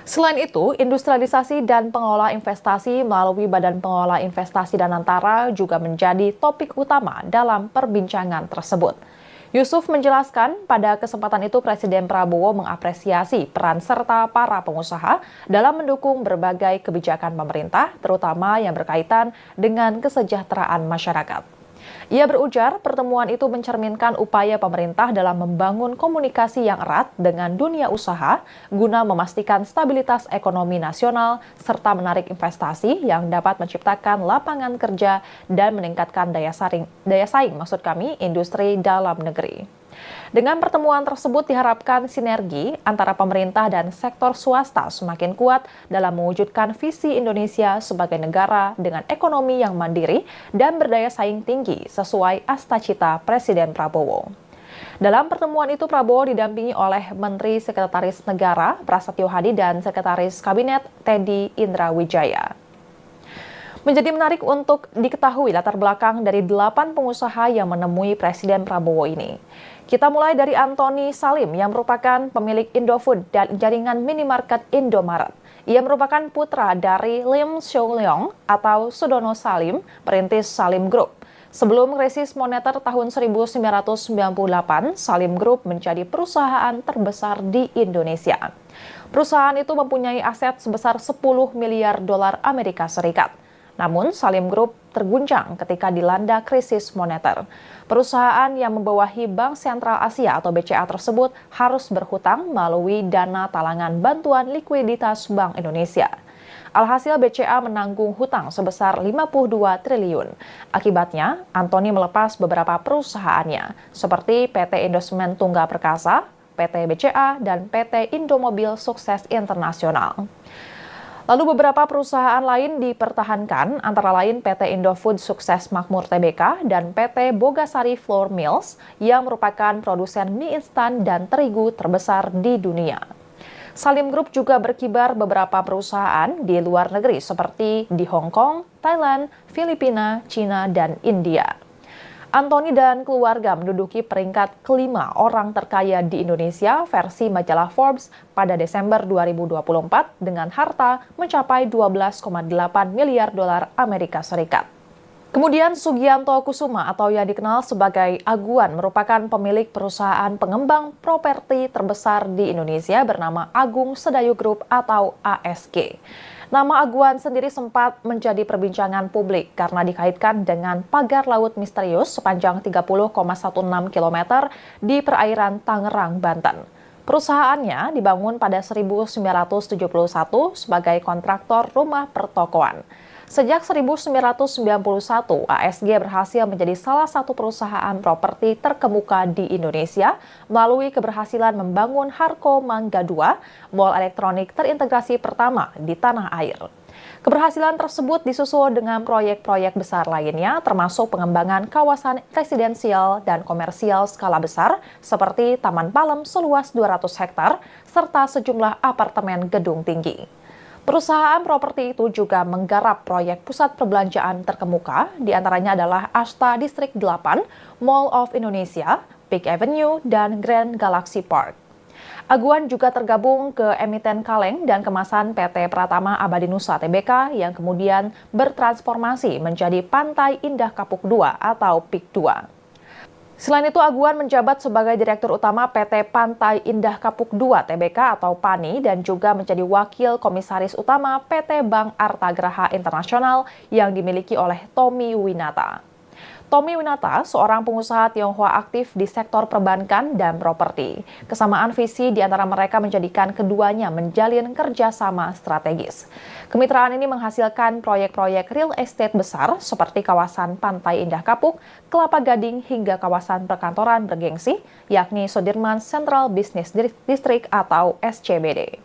[SPEAKER 1] Selain itu, industrialisasi dan pengelola investasi melalui Badan Pengelola Investasi Danantara juga menjadi topik utama dalam perbincangan tersebut. Yusuf menjelaskan pada kesempatan itu Presiden Prabowo mengapresiasi peran serta para pengusaha dalam mendukung berbagai kebijakan pemerintah, terutama yang berkaitan dengan kesejahteraan masyarakat. Ia berujar pertemuan itu mencerminkan upaya pemerintah dalam membangun komunikasi yang erat dengan dunia usaha guna memastikan stabilitas ekonomi nasional serta menarik investasi yang dapat menciptakan lapangan kerja dan meningkatkan daya saing industri dalam negeri. Dengan pertemuan tersebut diharapkan sinergi antara pemerintah dan sektor swasta semakin kuat dalam mewujudkan visi Indonesia sebagai negara dengan ekonomi yang mandiri dan berdaya saing tinggi sesuai asta-cita Presiden Prabowo. Dalam pertemuan itu Prabowo didampingi oleh Menteri Sekretaris Negara Prasetyo Hadi dan Sekretaris Kabinet Teddy Indrawijaya. Menjadi menarik untuk diketahui latar belakang dari 8 pengusaha yang menemui Presiden Prabowo ini. Kita mulai dari Antoni Salim yang merupakan pemilik Indofood dan jaringan minimarket Indomaret. Ia merupakan putra dari Lim Soo Leong atau Sudono Salim, perintis Salim Group. Sebelum krisis moneter tahun 1998, Salim Group menjadi perusahaan terbesar di Indonesia. Perusahaan itu mempunyai aset sebesar 10 miliar dolar Amerika Serikat. Namun, Salim Group terguncang ketika dilanda krisis moneter. Perusahaan yang membawahi Bank Sentral Asia atau BCA tersebut harus berhutang melalui dana talangan bantuan likuiditas Bank Indonesia. Alhasil BCA menanggung hutang sebesar 52 triliun. Akibatnya, Antoni melepas beberapa perusahaannya, seperti PT Indosemen Tunggal Perkasa, PT BCA, dan PT Indomobil Sukses Internasional. Lalu beberapa perusahaan lain dipertahankan, antara lain PT Indofood Sukses Makmur Tbk dan PT Bogasari Flour Mills yang merupakan produsen mie instan dan terigu terbesar di dunia. Salim Group juga berkibar beberapa perusahaan di luar negeri seperti di Hong Kong, Thailand, Filipina, Cina, dan India. Antoni dan keluarga menduduki peringkat kelima orang terkaya di Indonesia versi majalah Forbes pada Desember 2024 dengan harta mencapai 12,8 miliar dolar Amerika Serikat. Kemudian Sugianto Kusuma atau yang dikenal sebagai Aguan merupakan pemilik perusahaan pengembang properti terbesar di Indonesia bernama Agung Sedayu Group atau ASG. Nama Aguan sendiri sempat menjadi perbincangan publik karena dikaitkan dengan pagar laut misterius sepanjang 30,16 km di perairan Tangerang, Banten. Perusahaannya dibangun pada 1971 sebagai kontraktor rumah pertokoan. Sejak 1991, ASG berhasil menjadi salah satu perusahaan properti terkemuka di Indonesia melalui keberhasilan membangun Harko Mangga II, mall elektronik terintegrasi pertama di tanah air. Keberhasilan tersebut disusul dengan proyek-proyek besar lainnya, termasuk pengembangan kawasan residensial dan komersial skala besar seperti Taman Palem seluas 200 hektar, serta sejumlah apartemen gedung tinggi. Perusahaan properti itu juga menggarap proyek pusat perbelanjaan terkemuka, diantaranya adalah Asta Distrik 8, Mall of Indonesia, Peak Avenue, dan Grand Galaxy Park. Aguan juga tergabung ke emiten kaleng dan kemasan PT Pratama Abadi Nusa Tbk yang kemudian bertransformasi menjadi Pantai Indah Kapuk II atau PIK II. Selain itu, Aguan menjabat sebagai Direktur Utama PT Pantai Indah Kapuk II Tbk atau PANI dan juga menjadi Wakil Komisaris Utama PT Bank Artagraha Internasional yang dimiliki oleh Tommy Winata. Tommy Winata, seorang pengusaha Tionghoa aktif di sektor perbankan dan properti. Kesamaan visi di antara mereka menjadikan keduanya menjalin kerjasama strategis. Kemitraan ini menghasilkan proyek-proyek real estate besar seperti kawasan Pantai Indah Kapuk, Kelapa Gading, hingga kawasan perkantoran bergengsi, yakni Sudirman Central Business District atau SCBD.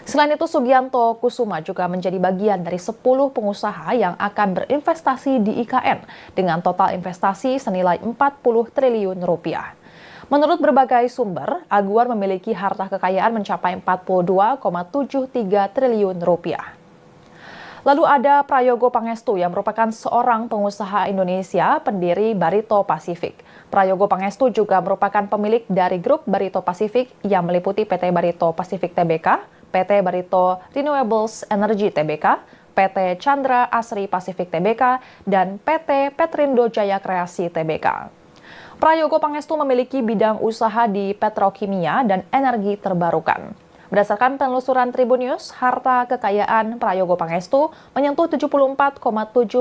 [SPEAKER 1] Selain itu, Sugianto Kusuma juga menjadi bagian dari 10 pengusaha yang akan berinvestasi di IKN dengan total investasi senilai 40 triliun rupiah. Menurut berbagai sumber, Aguar memiliki harta kekayaan mencapai 42,73 triliun rupiah. Lalu ada Prayogo Pangestu yang merupakan seorang pengusaha Indonesia pendiri Barito Pacific. Prayogo Pangestu juga merupakan pemilik dari grup Barito Pacific yang meliputi PT Barito Pacific Tbk, PT Barito Renewables Energy Tbk, PT Chandra Asri Pacific Tbk, dan PT Petrindo Jaya Kreasi Tbk. Prayogo Pangestu memiliki bidang usaha di petrokimia dan energi terbarukan. Berdasarkan penelusuran Tribun News, harta kekayaan Prayogo Pangestu menyentuh 74,7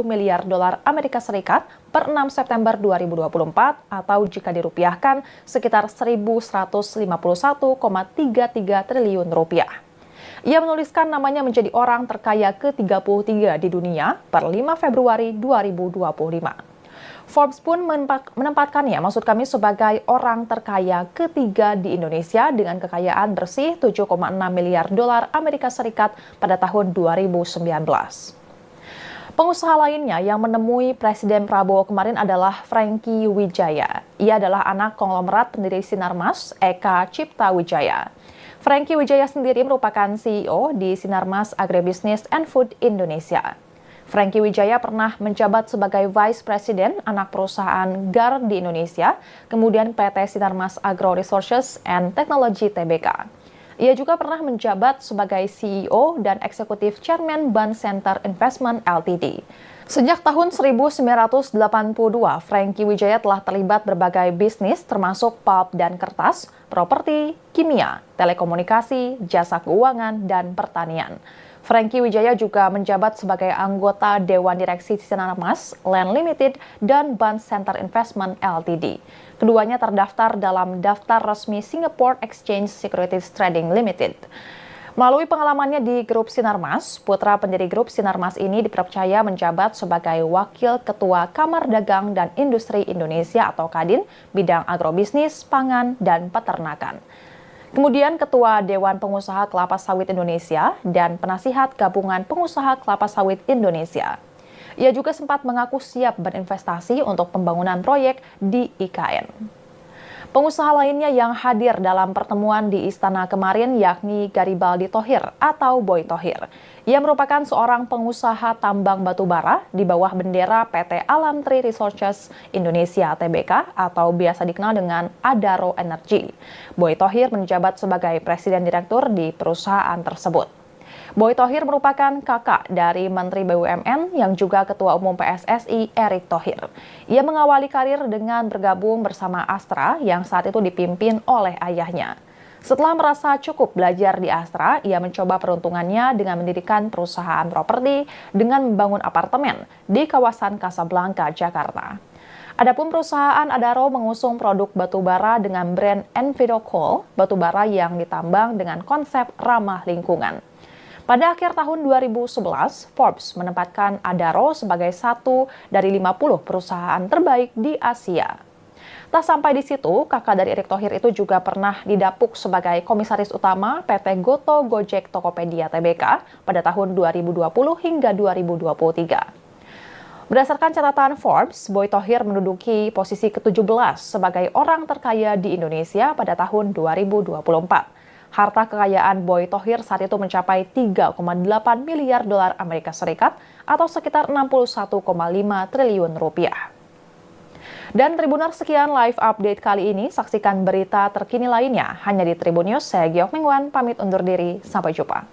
[SPEAKER 1] miliar dolar Amerika Serikat per 6 September 2024 atau jika dirupiahkan sekitar 1.151,33 triliun rupiah. Ia menuliskan namanya menjadi orang terkaya ke-33 di dunia per 5 Februari 2025. Forbes pun menempatkannya, maksud kami, sebagai orang terkaya ketiga di Indonesia dengan kekayaan bersih 7,6 miliar dolar Amerika Serikat pada tahun 2019. Pengusaha lainnya yang menemui Presiden Prabowo kemarin adalah Franky Wijaya. Ia adalah anak konglomerat pendiri Sinarmas, Eka Cipta Wijaya. Franky Wijaya sendiri merupakan CEO di Sinarmas Agribisnis and Food Indonesia. Franky Wijaya pernah menjabat sebagai Vice President anak perusahaan GAR di Indonesia, kemudian PT Sinarmas Agro Resources and Technology Tbk. Ia juga pernah menjabat sebagai CEO dan Eksekutif Chairman Ban Center Investment Ltd. Sejak tahun 1982, Franky Wijaya telah terlibat berbagai bisnis termasuk pulp dan kertas, properti, kimia, telekomunikasi, jasa keuangan, dan pertanian. Franky Wijaya juga menjabat sebagai anggota Dewan Direksi Sinarmas, Land Limited, dan Ban Center Investment Ltd. Keduanya terdaftar dalam daftar resmi Singapore Exchange Securities Trading Limited. Melalui pengalamannya di Grup Sinarmas, putra pendiri Grup Sinarmas ini dipercaya menjabat sebagai Wakil Ketua Kamar Dagang dan Industri Indonesia atau Kadin, bidang agrobisnis, pangan, dan peternakan. Kemudian Ketua Dewan Pengusaha Kelapa Sawit Indonesia dan Penasihat Gabungan Pengusaha Kelapa Sawit Indonesia. Ia juga sempat mengaku siap berinvestasi untuk pembangunan proyek di IKN. Pengusaha lainnya yang hadir dalam pertemuan di Istana kemarin yakni Garibaldi Thohir atau Boy Thohir. Ia merupakan seorang pengusaha tambang batubara di bawah bendera PT Alam Tri Resources Indonesia Tbk atau biasa dikenal dengan Adaro Energy. Boy Thohir menjabat sebagai Presiden Direktur di perusahaan tersebut. Boy Thohir merupakan kakak dari Menteri BUMN yang juga Ketua Umum PSSI Erick Thohir. Ia mengawali karir dengan bergabung bersama Astra yang saat itu dipimpin oleh ayahnya. Setelah merasa cukup belajar di Astra, ia mencoba peruntungannya dengan mendirikan perusahaan properti dengan membangun apartemen di kawasan Casablanca, Jakarta. Adapun perusahaan Adaro mengusung produk batubara dengan brand Envirocoal, batubara yang ditambang dengan konsep ramah lingkungan. Pada akhir tahun 2011, Forbes menempatkan Adaro sebagai satu dari 50 perusahaan terbaik di Asia. Tak sampai di situ, kakak dari Erick Thohir itu juga pernah didapuk sebagai Komisaris Utama PT Goto Gojek Tokopedia Tbk pada tahun 2020 hingga 2023. Berdasarkan catatan Forbes, Boy Thohir menduduki posisi ke-17 sebagai orang terkaya di Indonesia pada tahun 2024. Harta kekayaan Boy Thohir saat itu mencapai 3,8 miliar dolar Amerika Serikat atau sekitar 61,5 triliun rupiah. Dan Tribuners, sekian live update kali ini. Saksikan berita terkini lainnya hanya di Tribun News. Saya Giok Mingwan, pamit undur diri. Sampai jumpa.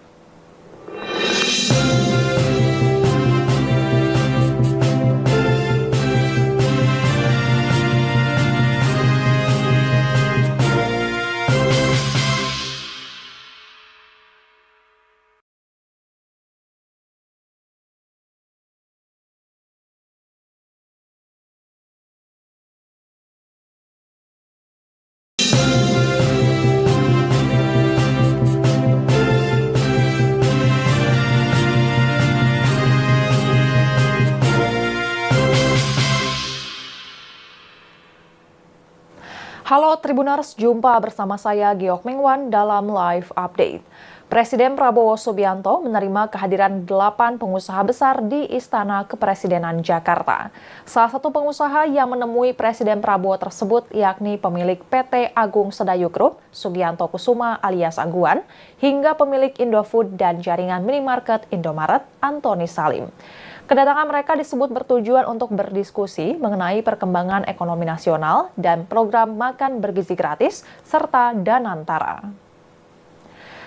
[SPEAKER 1] Halo Tribuners, jumpa bersama saya Giok Mingwan dalam live update. Presiden Prabowo Subianto menerima kehadiran 8 pengusaha besar di Istana Kepresidenan Jakarta. Salah satu pengusaha yang menemui Presiden Prabowo tersebut yakni pemilik PT Agung Sedayu Group, Sugianto Kusuma alias Aguan, hingga pemilik Indofood dan jaringan minimarket Indomaret, Antoni Salim. Kedatangan mereka disebut bertujuan untuk berdiskusi mengenai perkembangan ekonomi nasional dan program makan bergizi gratis serta Danantara.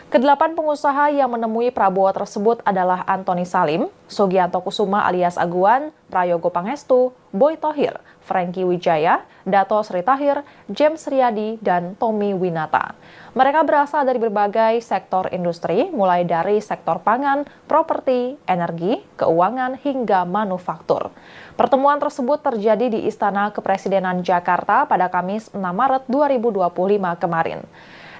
[SPEAKER 1] Kedelapan pengusaha yang menemui Prabowo tersebut adalah Antoni Salim, Sugianto Kusuma alias Aguan, Prayogo Pangestu, Boy Thohir, Franky Wijaya, Dato Sri Tahir, James Riyadi, dan Tommy Winata. Mereka berasal dari berbagai sektor industri, mulai dari sektor pangan, properti, energi, keuangan, hingga manufaktur. Pertemuan tersebut terjadi di Istana Kepresidenan Jakarta pada Kamis 6 Maret 2025 kemarin.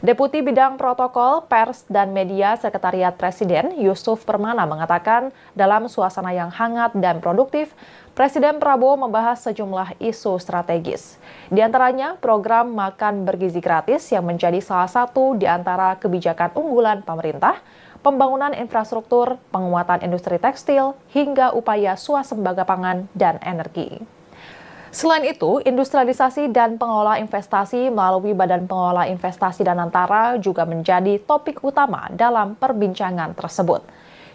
[SPEAKER 1] Deputi Bidang Protokol, Pers, dan Media Sekretariat Presiden Yusuf Permana mengatakan dalam suasana yang hangat dan produktif, Presiden Prabowo membahas sejumlah isu strategis. Di antaranya program makan bergizi gratis yang menjadi salah satu di antara kebijakan unggulan pemerintah, pembangunan infrastruktur, penguatan industri tekstil, hingga upaya swasembada pangan dan energi. Selain itu, industrialisasi dan pengelola investasi melalui Badan Pengelola Investasi Danantara juga menjadi topik utama dalam perbincangan tersebut.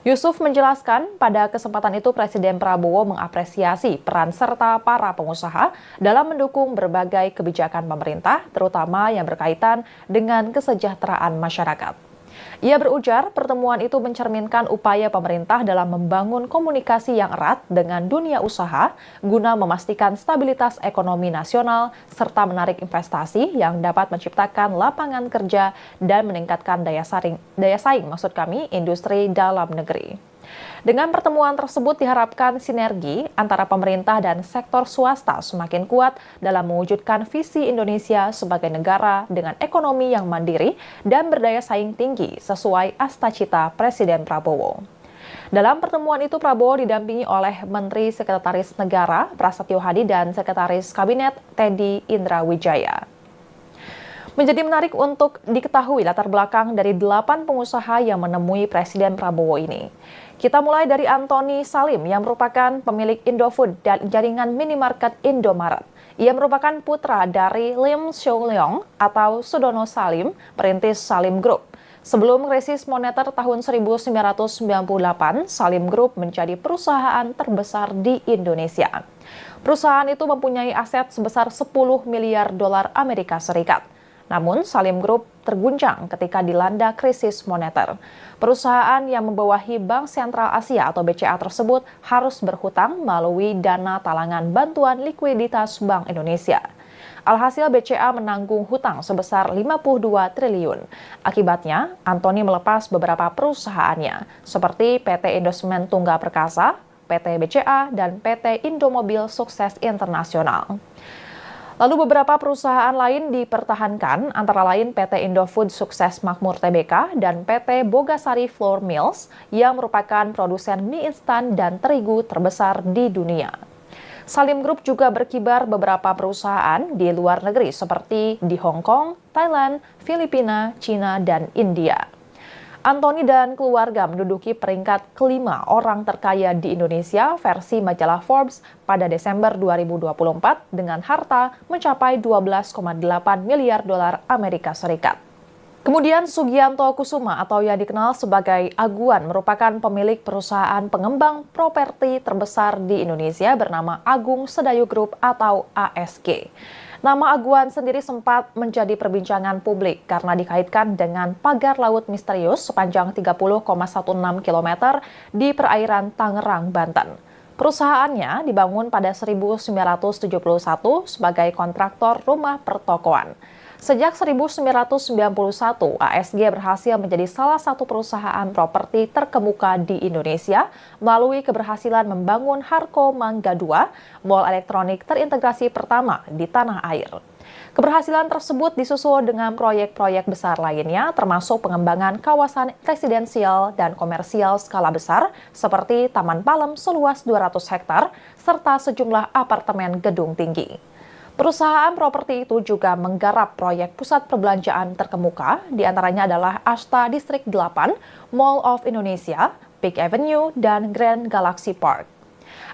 [SPEAKER 1] Yusuf menjelaskan pada kesempatan itu Presiden Prabowo mengapresiasi peran serta para pengusaha dalam mendukung berbagai kebijakan pemerintah, terutama yang berkaitan dengan kesejahteraan masyarakat. Ia berujar pertemuan itu mencerminkan upaya pemerintah dalam membangun komunikasi yang erat dengan dunia usaha guna memastikan stabilitas ekonomi nasional serta menarik investasi yang dapat menciptakan lapangan kerja dan meningkatkan daya saing industri dalam negeri. Dengan pertemuan tersebut diharapkan sinergi antara pemerintah dan sektor swasta semakin kuat dalam mewujudkan visi Indonesia sebagai negara dengan ekonomi yang mandiri dan berdaya saing tinggi sesuai astacita Presiden Prabowo. Dalam pertemuan itu Prabowo didampingi oleh Menteri Sekretaris Negara Prasetyo Hadi dan Sekretaris Kabinet Teddy Indrawijaya. Menjadi menarik untuk diketahui latar belakang dari 8 pengusaha yang menemui Presiden Prabowo ini. Kita mulai dari Antoni Salim yang merupakan pemilik Indofood dan jaringan minimarket Indomaret. Ia merupakan putra dari Lim Soo Leong atau Sudono Salim, perintis Salim Group. Sebelum krisis moneter tahun 1998, Salim Group menjadi perusahaan terbesar di Indonesia. Perusahaan itu mempunyai aset sebesar 10 miliar dolar Amerika Serikat. Namun, Salim Group terguncang ketika dilanda krisis moneter. Perusahaan yang membawahi Bank Sentral Asia atau BCA tersebut harus berhutang melalui dana talangan bantuan likuiditas Bank Indonesia. Alhasil BCA menanggung hutang sebesar 52 triliun. Akibatnya, Antoni melepas beberapa perusahaannya, seperti PT Indosemen Tunggal Perkasa, PT BCA, dan PT Indomobil Sukses Internasional. Lalu beberapa perusahaan lain dipertahankan, antara lain PT Indofood Sukses Makmur Tbk dan PT Bogasari Flour Mills yang merupakan produsen mie instan dan terigu terbesar di dunia. Salim Group juga berkibar beberapa perusahaan di luar negeri seperti di Hong Kong, Thailand, Filipina, Cina, dan India. Antoni dan keluarga menduduki peringkat kelima orang terkaya di Indonesia versi majalah Forbes pada Desember 2024 dengan harta mencapai 12,8 miliar dolar Amerika Serikat. Kemudian Sugianto Kusuma atau yang dikenal sebagai Aguan merupakan pemilik perusahaan pengembang properti terbesar di Indonesia bernama Agung Sedayu Group atau ASG. Nama Aguan sendiri sempat menjadi perbincangan publik karena dikaitkan dengan pagar laut misterius sepanjang 30,16 km di perairan Tangerang, Banten. Perusahaannya dibangun pada 1971 sebagai kontraktor rumah pertokoan. Sejak 1991, ASG berhasil menjadi salah satu perusahaan properti terkemuka di Indonesia melalui keberhasilan membangun Harko Mangga II, mall elektronik terintegrasi pertama di tanah air. Keberhasilan tersebut disusul dengan proyek-proyek besar lainnya, termasuk pengembangan kawasan residensial dan komersial skala besar seperti Taman Palem seluas 200 hektar, serta sejumlah apartemen gedung tinggi. Perusahaan properti itu juga menggarap proyek pusat perbelanjaan terkemuka, diantaranya adalah Asta District 8, Mall of Indonesia, Peak Avenue, dan Grand Galaxy Park.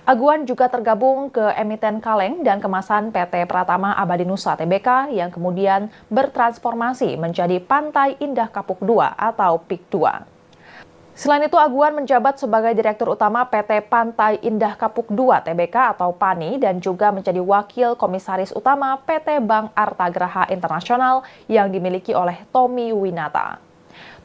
[SPEAKER 1] Aguan juga tergabung ke emiten kaleng dan kemasan PT Pratama Abadi Nusa Tbk yang kemudian bertransformasi menjadi Pantai Indah Kapuk 2 atau PIK 2. Selain itu, Aguan menjabat sebagai Direktur Utama PT Pantai Indah Kapuk 2 Tbk atau PANI dan juga menjadi Wakil Komisaris Utama PT Bank Artagraha Internasional yang dimiliki oleh Tommy Winata.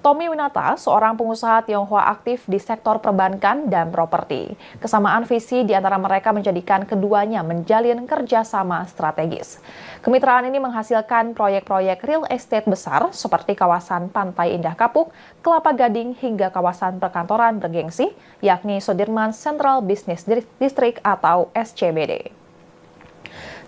[SPEAKER 1] Tommy Winata, seorang pengusaha Tionghoa aktif di sektor perbankan dan properti. Kesamaan visi di antara mereka menjadikan keduanya menjalin kerjasama strategis. Kemitraan ini menghasilkan proyek-proyek real estate besar seperti kawasan Pantai Indah Kapuk, Kelapa Gading, hingga kawasan perkantoran bergengsi, yakni Sudirman Central Business District atau SCBD.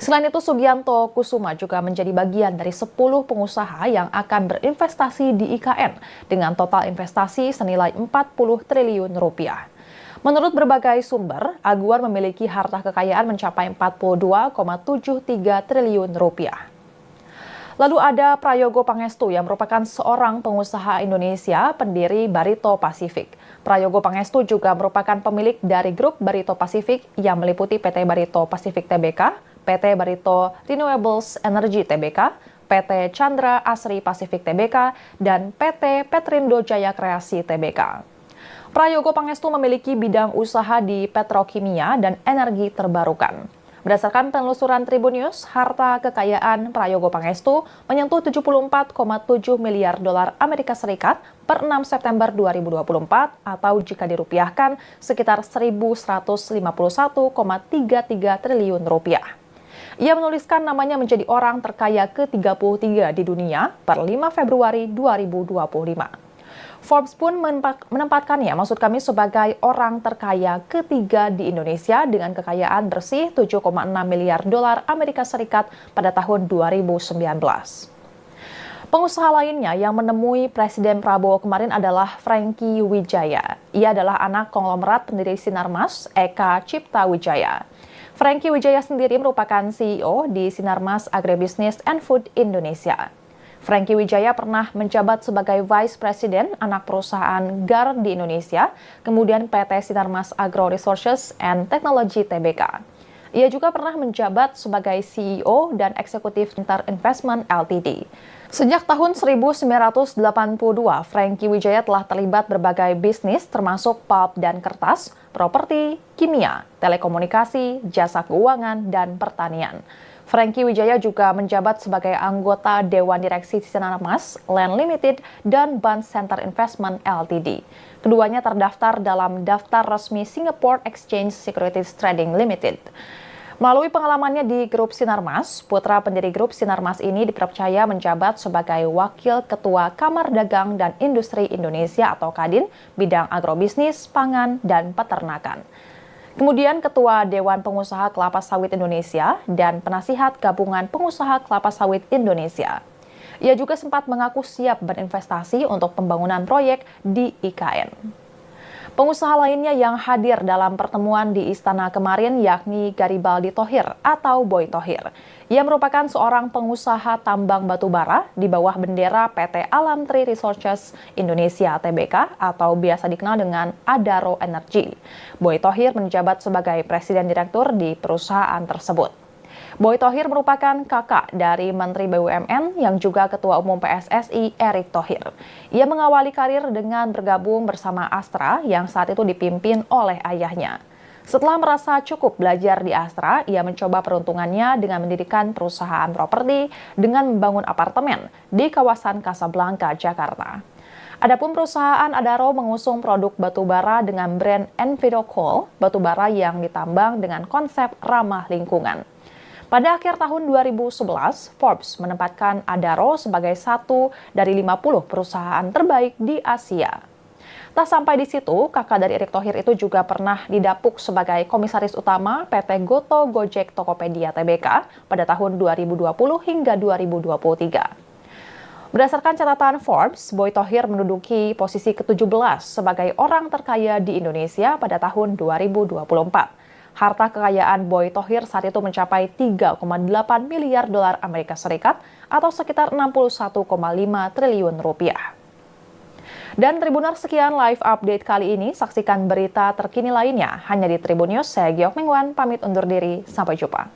[SPEAKER 1] Selain itu, Sugianto Kusuma juga menjadi bagian dari 10 pengusaha yang akan berinvestasi di IKN dengan total investasi senilai 40 triliun rupiah. Menurut berbagai sumber, Aguan memiliki harta kekayaan mencapai 42,73 triliun rupiah. Lalu ada Prayogo Pangestu yang merupakan seorang pengusaha Indonesia pendiri Barito Pacific. Prayogo Pangestu juga merupakan pemilik dari grup Barito Pacific yang meliputi PT Barito Pacific Tbk, PT Barito Renewables Energy Tbk, PT Chandra Asri Pacific Tbk, dan PT Petrindo Jaya Kreasi Tbk. Prayogo Pangestu memiliki bidang usaha di petrokimia dan energi terbarukan. Berdasarkan penelusuran Tribunnews, harta kekayaan Prayogo Pangestu menyentuh 74,7 miliar dolar Amerika Serikat per 6 September 2024 atau jika dirupiahkan sekitar 1.151,33 triliun rupiah. Ia menuliskan namanya menjadi orang terkaya ke-33 di dunia per 5 Februari 2025. Forbes pun menempatkannya, maksud kami, sebagai orang terkaya ketiga di Indonesia dengan kekayaan bersih 7,6 miliar dolar Amerika Serikat pada tahun 2019. Pengusaha lainnya yang menemui Presiden Prabowo kemarin adalah Franky Wijaya. Ia adalah anak konglomerat pendiri Sinarmas, Eka Cipta Wijaya. Franky Wijaya sendiri merupakan CEO di Sinarmas Agribisnis and Food Indonesia. Franky Wijaya pernah menjabat sebagai Vice President anak perusahaan GAR di Indonesia, kemudian PT Sinarmas Agro Resources and Technology Tbk. Ia juga pernah menjabat sebagai CEO dan Eksekutif Inter Investment Ltd. Sejak tahun 1982, Franky Wijaya telah terlibat berbagai bisnis termasuk pulp dan kertas, properti, kimia, telekomunikasi, jasa keuangan, dan pertanian. Franky Wijaya juga menjabat sebagai anggota Dewan Direksi Sinarmas, Land Limited, dan Bond Center Investment Ltd. Keduanya terdaftar dalam daftar resmi Singapore Exchange Securities Trading Limited. Melalui pengalamannya di Grup Sinarmas, putra pendiri Grup Sinarmas ini dipercaya menjabat sebagai Wakil Ketua Kamar Dagang dan Industri Indonesia atau Kadin, bidang agrobisnis, pangan, dan peternakan. Kemudian Ketua Dewan Pengusaha Kelapa Sawit Indonesia dan Penasihat Gabungan Pengusaha Kelapa Sawit Indonesia. Ia juga sempat mengaku siap berinvestasi untuk pembangunan proyek di IKN. Pengusaha lainnya yang hadir dalam pertemuan di Istana kemarin yakni Garibaldi Thohir atau Boy Thohir. Ia merupakan seorang pengusaha tambang batubara di bawah bendera PT Alam Tri Resources Indonesia Tbk atau biasa dikenal dengan Adaro Energy. Boy Thohir menjabat sebagai Presiden Direktur di perusahaan tersebut. Boy Thohir merupakan kakak dari Menteri BUMN yang juga Ketua Umum PSSI Erick Thohir. Ia mengawali karir dengan bergabung bersama Astra yang saat itu dipimpin oleh ayahnya. Setelah merasa cukup belajar di Astra, ia mencoba peruntungannya dengan mendirikan perusahaan properti dengan membangun apartemen di kawasan Casablanca, Jakarta. Adapun perusahaan Adaro mengusung produk batubara dengan brand Envidocoal, batubara yang ditambang dengan konsep ramah lingkungan. Pada akhir tahun 2011, Forbes menempatkan Adaro sebagai satu dari 50 perusahaan terbaik di Asia. Tak sampai di situ, kakak dari Erick Thohir itu juga pernah didapuk sebagai Komisaris Utama PT Goto Gojek Tokopedia Tbk pada tahun 2020 hingga 2023. Berdasarkan catatan Forbes, Boy Thohir menduduki posisi ke-17 sebagai orang terkaya di Indonesia pada tahun 2024. Harta kekayaan Boy Thohir saat itu mencapai 3,8 miliar dolar Amerika Serikat atau sekitar 61,5 triliun rupiah. Dan Tribuners, sekian live update kali ini. Saksikan berita terkini lainnya hanya di Tribun News. Saya Giok Mingwan, pamit undur diri. Sampai jumpa.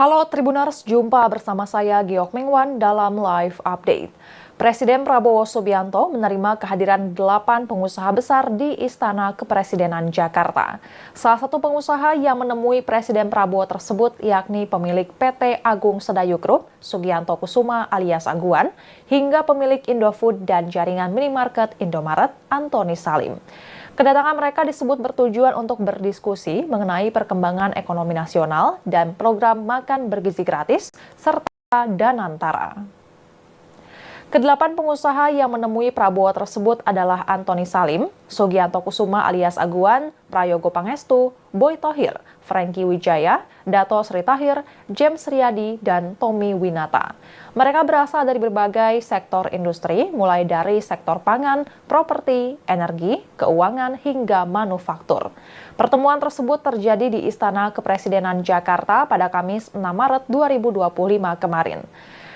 [SPEAKER 1] Halo Tribuners, jumpa bersama saya Giok Mingwan dalam live update. Presiden Prabowo Subianto menerima kehadiran 8 pengusaha besar di Istana Kepresidenan Jakarta. Salah satu pengusaha yang menemui Presiden Prabowo tersebut yakni pemilik PT Agung Sedayu Group, Sugianto Kusuma alias Aguan, hingga pemilik Indofood dan jaringan minimarket Indomaret, Antoni Salim. Kedatangan mereka disebut bertujuan untuk berdiskusi mengenai perkembangan ekonomi nasional dan program makan bergizi gratis serta Danantara. Kedelapan pengusaha yang menemui Prabowo tersebut adalah Antoni Salim, Sugianto Kusuma alias Aguan, Prayogo Pangestu, Boy Thohir, Franky Wijaya, Dato Sri Tahir, James Riyadi, dan Tommy Winata. Mereka berasal dari berbagai sektor industri, mulai dari sektor pangan, properti, energi, keuangan, hingga manufaktur. Pertemuan tersebut terjadi di Istana Kepresidenan Jakarta pada Kamis 6 Maret 2025 kemarin.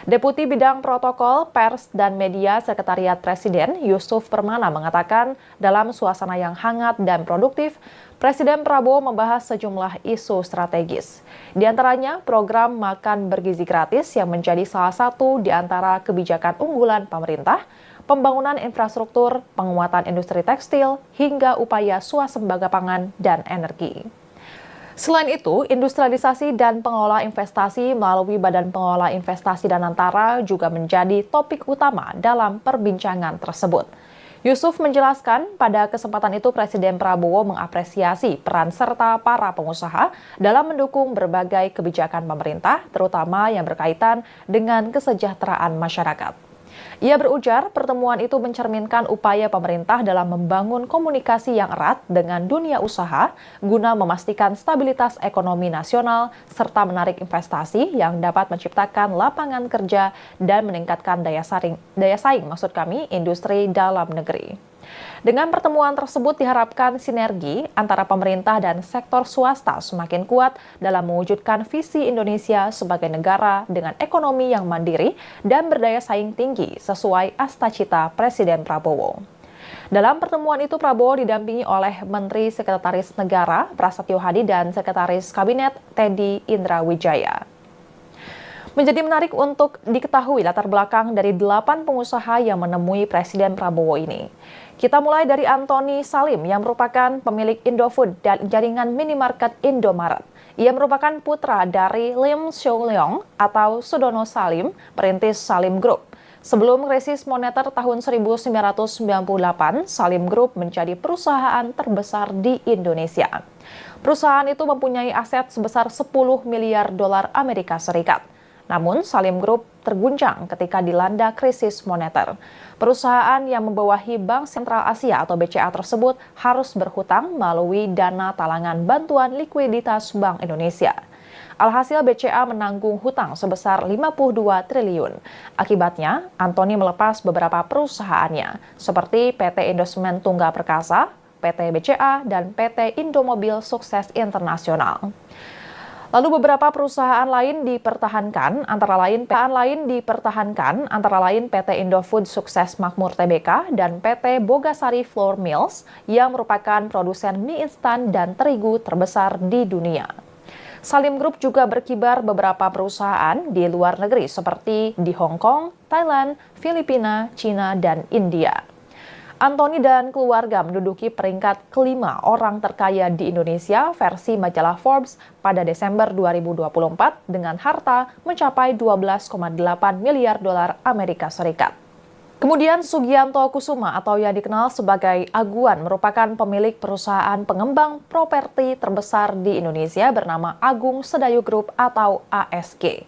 [SPEAKER 1] Deputi Bidang Protokol, Pers, dan Media Sekretariat Presiden Yusuf Permana mengatakan dalam suasana yang hangat dan produktif, Presiden Prabowo membahas sejumlah isu strategis. Di antaranya program makan bergizi gratis yang menjadi salah satu di antara kebijakan unggulan pemerintah, pembangunan infrastruktur, penguatan industri tekstil, hingga upaya swasembada pangan dan energi. Selain itu, industrialisasi dan pengelola investasi melalui Badan Pengelola Investasi Danantara juga menjadi topik utama dalam perbincangan tersebut. Yusuf menjelaskan pada kesempatan itu Presiden Prabowo mengapresiasi peran serta para pengusaha dalam mendukung berbagai kebijakan pemerintah, terutama yang berkaitan dengan kesejahteraan masyarakat. Ia berujar pertemuan itu mencerminkan upaya pemerintah dalam membangun komunikasi yang erat dengan dunia usaha guna memastikan stabilitas ekonomi nasional serta menarik investasi yang dapat menciptakan lapangan kerja dan meningkatkan daya saing industri dalam negeri. Dengan pertemuan tersebut diharapkan sinergi antara pemerintah dan sektor swasta semakin kuat dalam mewujudkan visi Indonesia sebagai negara dengan ekonomi yang mandiri dan berdaya saing tinggi sesuai astacita Presiden Prabowo. Dalam pertemuan itu Prabowo didampingi oleh Menteri Sekretaris Negara Prasetyo Hadi dan Sekretaris Kabinet Teddy Indra Wijaya. Menjadi menarik untuk diketahui latar belakang dari 8 pengusaha yang menemui Presiden Prabowo ini. Kita mulai dari Antoni Salim yang merupakan pemilik Indofood dan jaringan minimarket Indomaret. Ia merupakan putra dari Lim Sio Leong atau Sudono Salim, perintis Salim Group. Sebelum krisis moneter tahun 1998, Salim Group menjadi perusahaan terbesar di Indonesia. Perusahaan itu mempunyai aset sebesar 10 miliar dolar Amerika Serikat. Namun, Salim Group terguncang ketika dilanda krisis moneter. Perusahaan yang membawahi Bank Sentral Asia atau BCA tersebut harus berhutang melalui dana talangan bantuan likuiditas Bank Indonesia. Alhasil BCA menanggung hutang sebesar 52 triliun. Akibatnya, Antoni melepas beberapa perusahaannya, seperti PT Indosemen Tunggal Perkasa, PT BCA, dan PT Indomobil Sukses Internasional. Lalu beberapa perusahaan lain dipertahankan, antara lain PT Indofood Sukses Makmur Tbk dan PT Bogasari Flour Mills yang merupakan produsen mie instan dan terigu terbesar di dunia. Salim Group juga berkibar beberapa perusahaan di luar negeri seperti di Hong Kong, Thailand, Filipina, Cina, dan India. Anthony dan keluarga menduduki peringkat kelima orang terkaya di Indonesia versi majalah Forbes pada Desember 2024 dengan harta mencapai 12,8 miliar dolar Amerika Serikat. Kemudian Sugianto Kusuma atau yang dikenal sebagai Aguan merupakan pemilik perusahaan pengembang properti terbesar di Indonesia bernama Agung Sedayu Group atau ASG.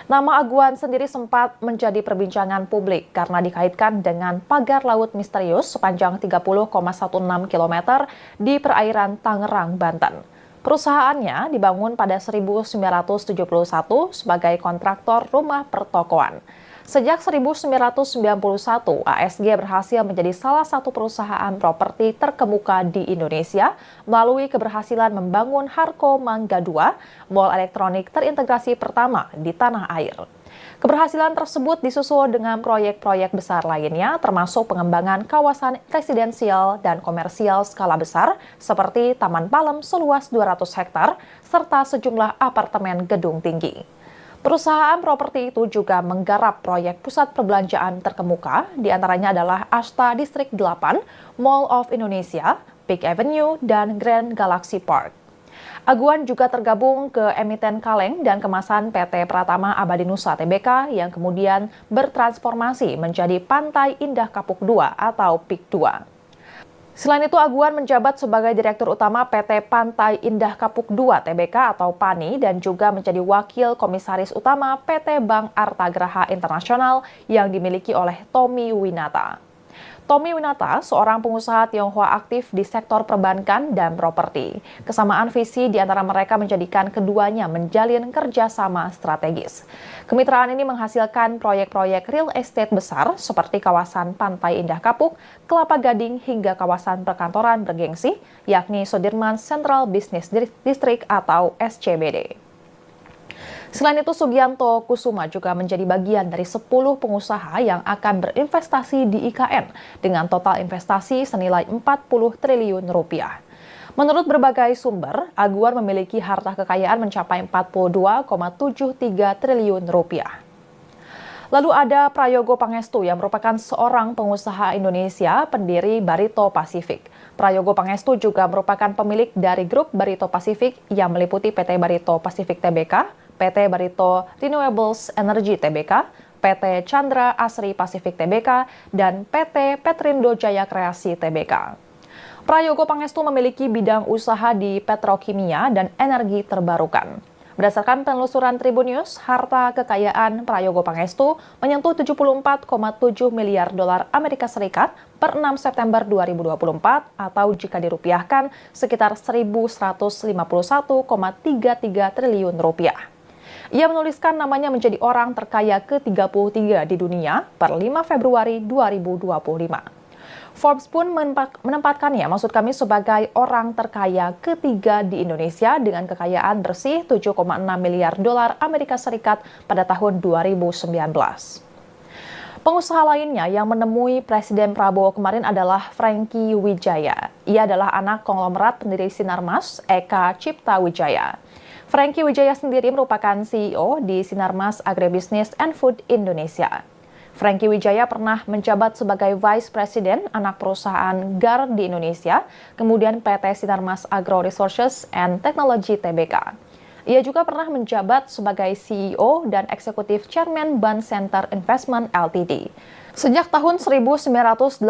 [SPEAKER 1] Nama Aguan sendiri sempat menjadi perbincangan publik karena dikaitkan dengan pagar laut misterius sepanjang 30,16 km di perairan Tangerang, Banten. Perusahaannya dibangun pada 1971 sebagai kontraktor rumah pertokoan. Sejak 1991, ASG berhasil menjadi salah satu perusahaan properti terkemuka di Indonesia melalui keberhasilan membangun Harko Mangga II, mall elektronik terintegrasi pertama di tanah air. Keberhasilan tersebut disusul dengan proyek-proyek besar lainnya, termasuk pengembangan kawasan residensial dan komersial skala besar seperti Taman Palem seluas 200 hektar, serta sejumlah apartemen gedung tinggi. Perusahaan properti itu juga menggarap proyek pusat perbelanjaan terkemuka, diantaranya adalah Ashta Distrik 8, Mall of Indonesia, Peak Avenue, dan Grand Galaxy Park. Aguan juga tergabung ke emiten kaleng dan kemasan PT Pratama Abadi Nusa Tbk yang kemudian bertransformasi menjadi Pantai Indah Kapuk II atau PIK II. Selain itu, Aguan menjabat sebagai Direktur Utama PT Pantai Indah Kapuk II Tbk atau PANI dan juga menjadi Wakil Komisaris Utama PT Bank Artagraha Internasional yang dimiliki oleh Tommy Winata. Tommy Winata, seorang pengusaha Tionghoa aktif di sektor perbankan dan properti. Kesamaan visi di antara mereka menjadikan keduanya menjalin kerjasama strategis. Kemitraan ini menghasilkan proyek-proyek real estate besar seperti kawasan Pantai Indah Kapuk, Kelapa Gading, hingga kawasan perkantoran bergengsi, yakni Sudirman Central Business District atau SCBD. Selain itu, Sugianto Kusuma juga menjadi bagian dari 10 pengusaha yang akan berinvestasi di IKN dengan total investasi senilai 40 triliun rupiah. Menurut berbagai sumber, Aguan memiliki harta kekayaan mencapai 42,73 triliun rupiah. Lalu ada Prayogo Pangestu yang merupakan seorang pengusaha Indonesia pendiri Barito Pacific. Prayogo Pangestu juga merupakan pemilik dari grup Barito Pacific yang meliputi PT Barito Pacific Tbk, PT Barito Renewables Energy Tbk, PT Chandra Asri Pacific Tbk, dan PT Petrindo Jaya Kreasi Tbk. Prayogo Pangestu memiliki bidang usaha di petrokimia dan energi terbarukan. Berdasarkan penelusuran Tribun News, harta kekayaan Prayogo Pangestu menyentuh 74,7 miliar dolar Amerika Serikat per 6 September 2024 atau jika dirupiahkan sekitar 1.151,33 triliun rupiah. Ia menuliskan namanya menjadi orang terkaya ke-33 di dunia per 5 Februari 2025. Forbes pun menempatkannya, maksud kami, sebagai orang terkaya ketiga di Indonesia dengan kekayaan bersih 7,6 miliar dolar Amerika Serikat pada tahun 2019. Pengusaha lainnya yang menemui Presiden Prabowo kemarin adalah Franky Wijaya. Ia adalah anak konglomerat pendiri Sinarmas, Eka Cipta Wijaya. Franky Wijaya sendiri merupakan CEO di Sinarmas Agribisnis and Food Indonesia. Franky Wijaya pernah menjabat sebagai Vice President anak perusahaan GAR di Indonesia, kemudian PT Sinarmas Agro Resources and Technology Tbk. Ia juga pernah menjabat sebagai CEO dan Eksekutif Chairman Ban Center Investment Ltd. Sejak tahun 1982,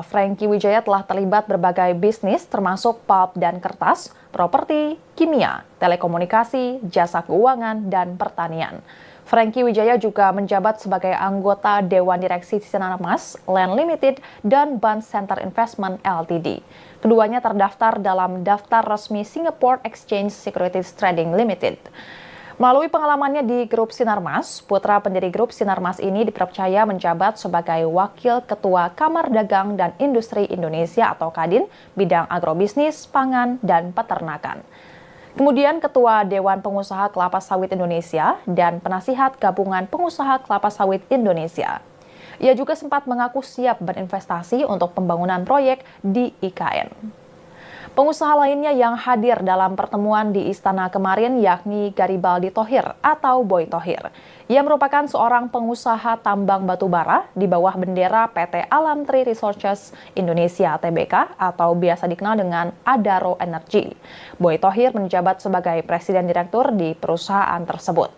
[SPEAKER 1] Franky Wijaya telah terlibat berbagai bisnis termasuk pulp dan kertas, properti, kimia, telekomunikasi, jasa keuangan, dan pertanian. Franky Wijaya juga menjabat sebagai anggota Dewan Direksi Sinarmas Land Limited dan Ban Center Investment Ltd. Keduanya terdaftar dalam daftar resmi Singapore Exchange Securities Trading Limited. Melalui pengalamannya di grup Sinarmas, putra pendiri grup Sinarmas ini dipercaya menjabat sebagai Wakil Ketua Kamar Dagang dan Industri Indonesia atau Kadin, bidang agrobisnis, pangan, dan peternakan. Kemudian Ketua Dewan Pengusaha Kelapa Sawit Indonesia dan Penasihat Gabungan Pengusaha Kelapa Sawit Indonesia. Ia juga sempat mengaku siap berinvestasi untuk pembangunan proyek di IKN. Pengusaha lainnya yang hadir dalam pertemuan di istana kemarin yakni Garibaldi Thohir atau Boy Thohir. Ia merupakan seorang pengusaha tambang batubara di bawah bendera PT Alam Tree Resources Indonesia Tbk atau biasa dikenal dengan Adaro Energy. Boy Thohir menjabat sebagai presiden direktur di perusahaan tersebut.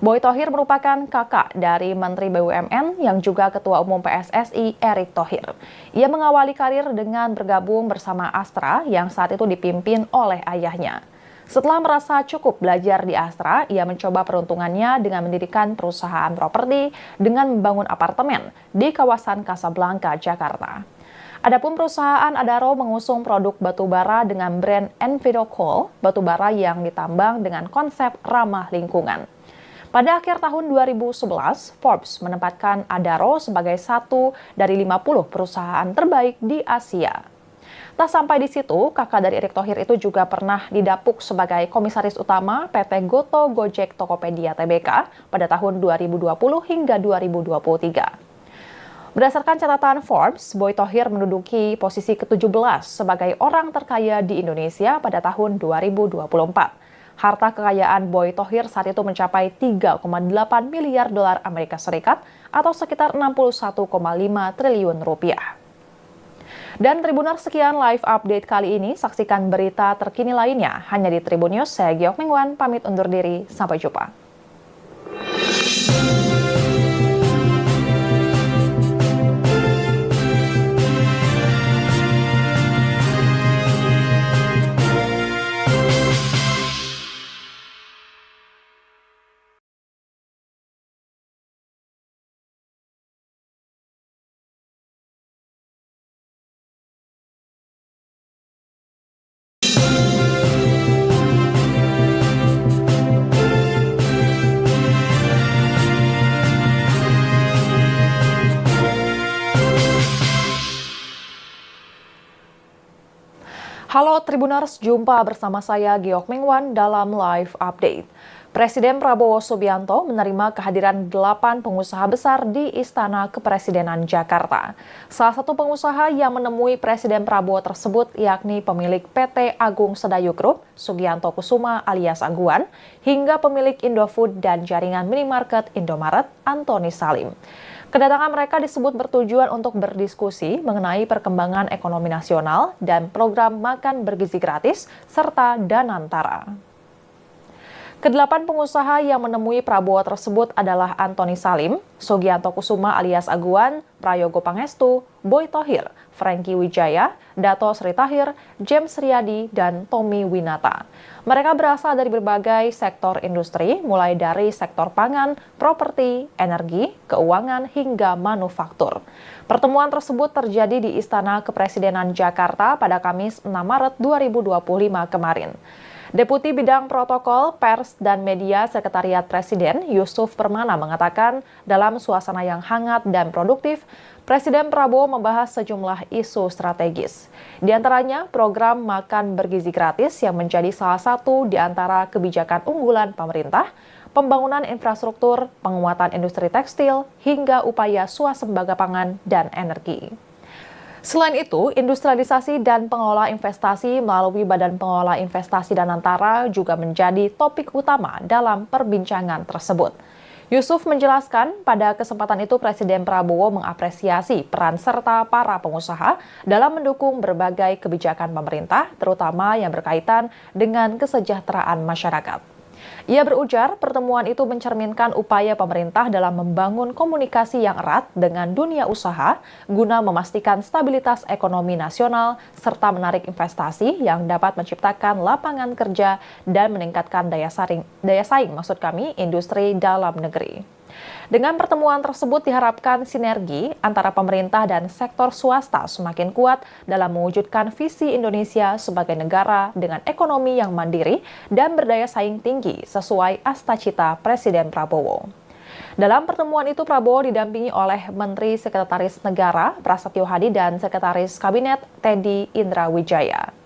[SPEAKER 1] Boy Thohir merupakan kakak dari Menteri BUMN yang juga Ketua Umum PSSI Erick Thohir. Ia mengawali karir dengan bergabung bersama Astra yang saat itu dipimpin oleh ayahnya. Setelah merasa cukup belajar di Astra, ia mencoba peruntungannya dengan mendirikan perusahaan properti dengan membangun apartemen di kawasan Casablanca, Jakarta. Adapun perusahaan Adaro mengusung produk batubara dengan brand Envido Coal, batubara yang ditambang dengan konsep ramah lingkungan. Pada akhir tahun 2011, Forbes menempatkan Adaro sebagai satu dari 50 perusahaan terbaik di Asia. Tak sampai di situ, kakak dari Erick Thohir itu juga pernah didapuk sebagai komisaris utama PT Goto Gojek Tokopedia Tbk pada tahun 2020 hingga 2023. Berdasarkan catatan Forbes, Boy Thohir menduduki posisi ke-17 sebagai orang terkaya di Indonesia pada tahun 2024. Harta kekayaan Boy Thohir saat itu mencapai 3,8 miliar dolar Amerika Serikat atau sekitar 61,5 triliun rupiah. Dan Tribuners, sekian live update kali ini. Saksikan berita terkini lainnya hanya di Tribun News. Saya Giok Mingwan, pamit undur diri. Sampai jumpa. Halo Tribuners, jumpa bersama saya Giok Mingwan dalam live update. Presiden Prabowo Subianto menerima kehadiran 8 pengusaha besar di Istana Kepresidenan Jakarta. Salah satu pengusaha yang menemui Presiden Prabowo tersebut yakni pemilik PT Agung Sedayu Group, Sugianto Kusuma alias Aguan, hingga pemilik Indofood dan jaringan minimarket Indomaret, Antoni Salim. Kedatangan mereka disebut bertujuan untuk berdiskusi mengenai perkembangan ekonomi nasional dan program makan bergizi gratis serta Danantara. Kedelapan pengusaha yang menemui Prabowo tersebut adalah Antoni Salim, Sugianto Kusuma alias Aguan, Prayogo Pangestu, Boy Thohir, Franky Wijaya, Dato Sri Tahir, James Riyadi, dan Tommy Winata. Mereka berasal dari berbagai sektor industri, mulai dari sektor pangan, properti, energi, keuangan, hingga manufaktur. Pertemuan tersebut terjadi di Istana Kepresidenan Jakarta pada Kamis 6 Maret 2025 kemarin. Deputi Bidang Protokol, Pers, dan Media Sekretariat Presiden Yusuf Permana mengatakan dalam suasana yang hangat dan produktif, Presiden Prabowo membahas sejumlah isu strategis. Di antaranya program makan bergizi gratis yang menjadi salah satu di antara kebijakan unggulan pemerintah, pembangunan infrastruktur, penguatan industri tekstil, hingga upaya swasembada pangan dan energi. Selain itu, industrialisasi dan pengelola investasi melalui Badan Pengelola Investasi Danantara juga menjadi topik utama dalam perbincangan tersebut. Yusuf menjelaskan pada kesempatan itu Presiden Prabowo mengapresiasi peran serta para pengusaha dalam mendukung berbagai kebijakan pemerintah, terutama yang berkaitan dengan kesejahteraan masyarakat. Ia berujar pertemuan itu mencerminkan upaya pemerintah dalam membangun komunikasi yang erat dengan dunia usaha guna memastikan stabilitas ekonomi nasional serta menarik investasi yang dapat menciptakan lapangan kerja dan meningkatkan daya saing industri dalam negeri. Dengan pertemuan tersebut diharapkan sinergi antara pemerintah dan sektor swasta semakin kuat dalam mewujudkan visi Indonesia sebagai negara dengan ekonomi yang mandiri dan berdaya saing tinggi sesuai asta-cita Presiden Prabowo. Dalam pertemuan itu Prabowo didampingi oleh Menteri Sekretaris Negara Prasetyo Hadi dan Sekretaris Kabinet Teddy Indra Wijaya.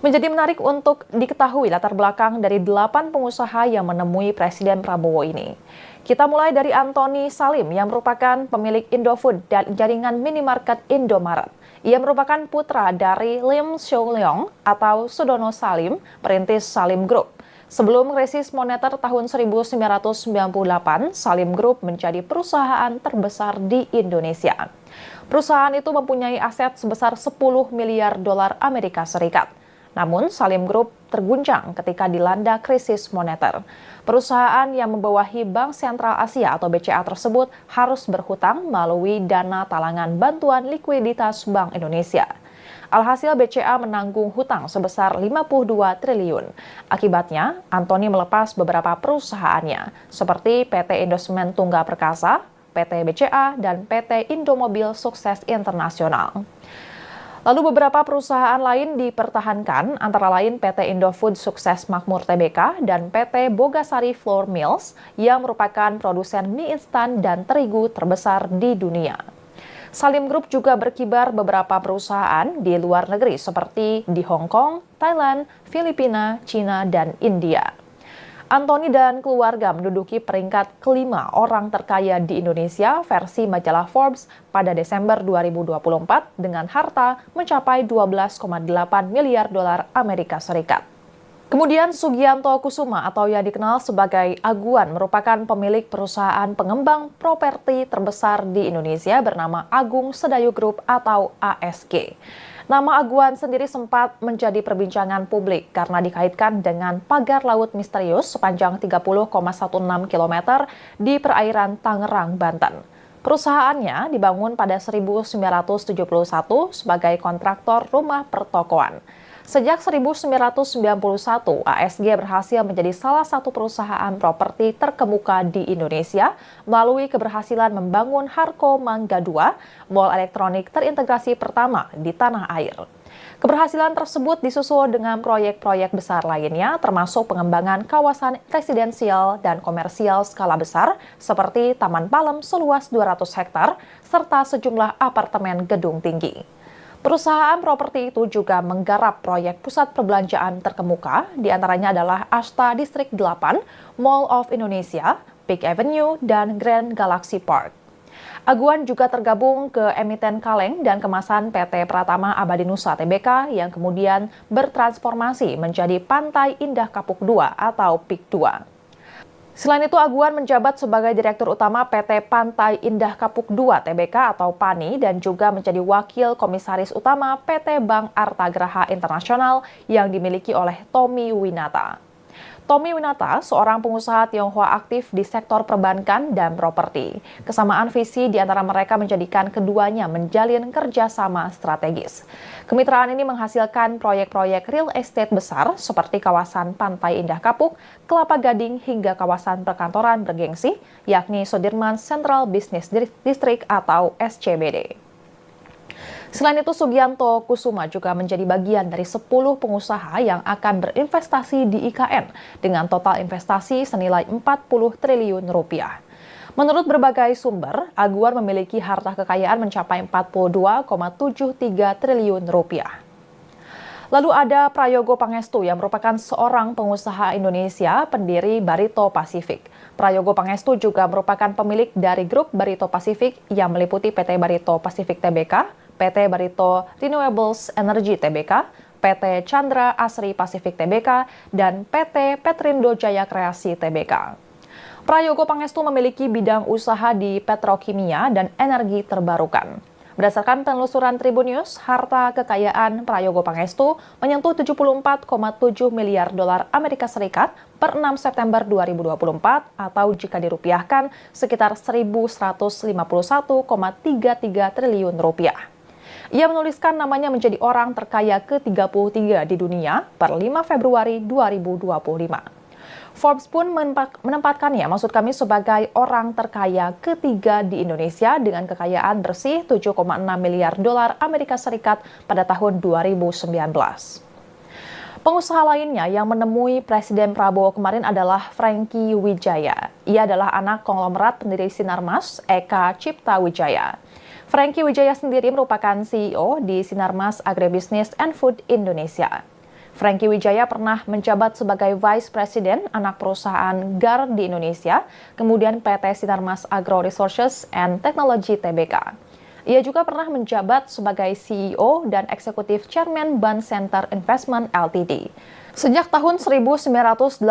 [SPEAKER 1] Menjadi menarik untuk diketahui latar belakang dari 8 pengusaha yang menemui Presiden Prabowo ini. Kita mulai dari Antoni Salim yang merupakan pemilik Indofood dan jaringan minimarket Indomaret. Ia merupakan putra dari Lim Soo Leong atau Sudono Salim, perintis Salim Group. Sebelum krisis moneter tahun 1998, Salim Group menjadi perusahaan terbesar di Indonesia. Perusahaan itu mempunyai aset sebesar 10 miliar dolar Amerika Serikat. Namun, Salim Group terguncang ketika dilanda krisis moneter. Perusahaan yang membawahi Bank Sentral Asia atau BCA tersebut harus berhutang melalui dana talangan bantuan likuiditas Bank Indonesia. Alhasil BCA menanggung hutang sebesar 52 triliun. Akibatnya, Antoni melepas beberapa perusahaannya, seperti PT Indosemen Tunggal Perkasa, PT BCA, dan PT Indomobil Sukses Internasional. Lalu beberapa perusahaan lain dipertahankan, antara lain PT Indofood Sukses Makmur Tbk dan PT Bogasari Flour Mills yang merupakan produsen mie instan dan terigu terbesar di dunia. Salim Group juga berkibar beberapa perusahaan di luar negeri seperti di Hong Kong, Thailand, Filipina, Cina, dan India. Antoni dan keluarga menduduki peringkat kelima orang terkaya di Indonesia versi majalah Forbes pada Desember 2024 dengan harta mencapai 12,8 miliar dolar Amerika Serikat. Kemudian Sugianto Kusuma atau yang dikenal sebagai Aguan merupakan pemilik perusahaan pengembang properti terbesar di Indonesia bernama Agung Sedayu Group atau ASG. Nama Aguan sendiri sempat menjadi perbincangan publik karena dikaitkan dengan pagar laut misterius sepanjang 30,16 km di perairan Tangerang, Banten. Perusahaannya dibangun pada 1971 sebagai kontraktor rumah pertokoan. Sejak 1991, ASG berhasil menjadi salah satu perusahaan properti terkemuka di Indonesia melalui keberhasilan membangun Harko Mangga II, mall elektronik terintegrasi pertama di tanah air. Keberhasilan tersebut disusul dengan proyek-proyek besar lainnya, termasuk pengembangan kawasan residensial dan komersial skala besar seperti Taman Palem seluas 200 hektar, serta sejumlah apartemen gedung tinggi. Perusahaan properti itu juga menggarap proyek pusat perbelanjaan terkemuka, diantaranya adalah Ashta Distrik 8, Mall of Indonesia, Peak Avenue, dan Grand Galaxy Park. Aguan juga tergabung ke emiten kaleng dan kemasan PT Pratama Abadi Nusa Tbk yang kemudian bertransformasi menjadi Pantai Indah Kapuk II atau PIK II. Selain itu, Aguan menjabat sebagai Direktur Utama PT Pantai Indah Kapuk II Tbk atau PANI dan juga menjadi Wakil Komisaris Utama PT Bank Artagraha Internasional yang dimiliki oleh Tommy Winata. Tommy Winata, seorang pengusaha Tionghoa aktif di sektor perbankan dan properti. Kesamaan visi di antara mereka menjadikan keduanya menjalin kerjasama strategis. Kemitraan ini menghasilkan proyek-proyek real estate besar seperti kawasan Pantai Indah Kapuk, Kelapa Gading, hingga kawasan perkantoran bergengsi, yakni Sudirman Central Business District atau SCBD. Selain itu, Sugianto Kusuma juga menjadi bagian dari 10 pengusaha yang akan berinvestasi di IKN dengan total investasi senilai 40 triliun rupiah. Menurut berbagai sumber, Aguan memiliki harta kekayaan mencapai 42,73 triliun rupiah. Lalu ada Prayogo Pangestu yang merupakan seorang pengusaha Indonesia pendiri Barito Pacific. Prayogo Pangestu juga merupakan pemilik dari grup Barito Pacific yang meliputi PT Barito Pacific Tbk, PT Barito Renewables Energy Tbk, PT Chandra Asri Pacific Tbk, dan PT Petrindo Jaya Kreasi Tbk. Prayogo Pangestu memiliki bidang usaha di petrokimia dan energi terbarukan. Berdasarkan penelusuran Tribun News, harta kekayaan Prayogo Pangestu menyentuh 74,7 miliar dolar Amerika Serikat per 6 September 2024 atau jika dirupiahkan sekitar 1.151,33 triliun rupiah. Ia menuliskan namanya menjadi orang terkaya ke-33 di dunia per 5 Februari 2025. Forbes pun menempatkannya, maksud kami, sebagai orang terkaya ketiga di Indonesia dengan kekayaan bersih 7,6 miliar dolar Amerika Serikat pada tahun 2019. Pengusaha lainnya yang menemui Presiden Prabowo kemarin adalah Franky Wijaya. Ia adalah anak konglomerat pendiri Sinarmas, Eka Cipta Wijaya. Franky Wijaya sendiri merupakan CEO di Sinarmas Agribisnis and Food Indonesia. Franky Wijaya pernah menjabat sebagai Vice President anak perusahaan GAR di Indonesia, kemudian PT Sinarmas Agro Resources and Technology Tbk. Ia juga pernah menjabat sebagai CEO dan Eksekutif Chairman Bank Center Investment Ltd. Sejak tahun 1982,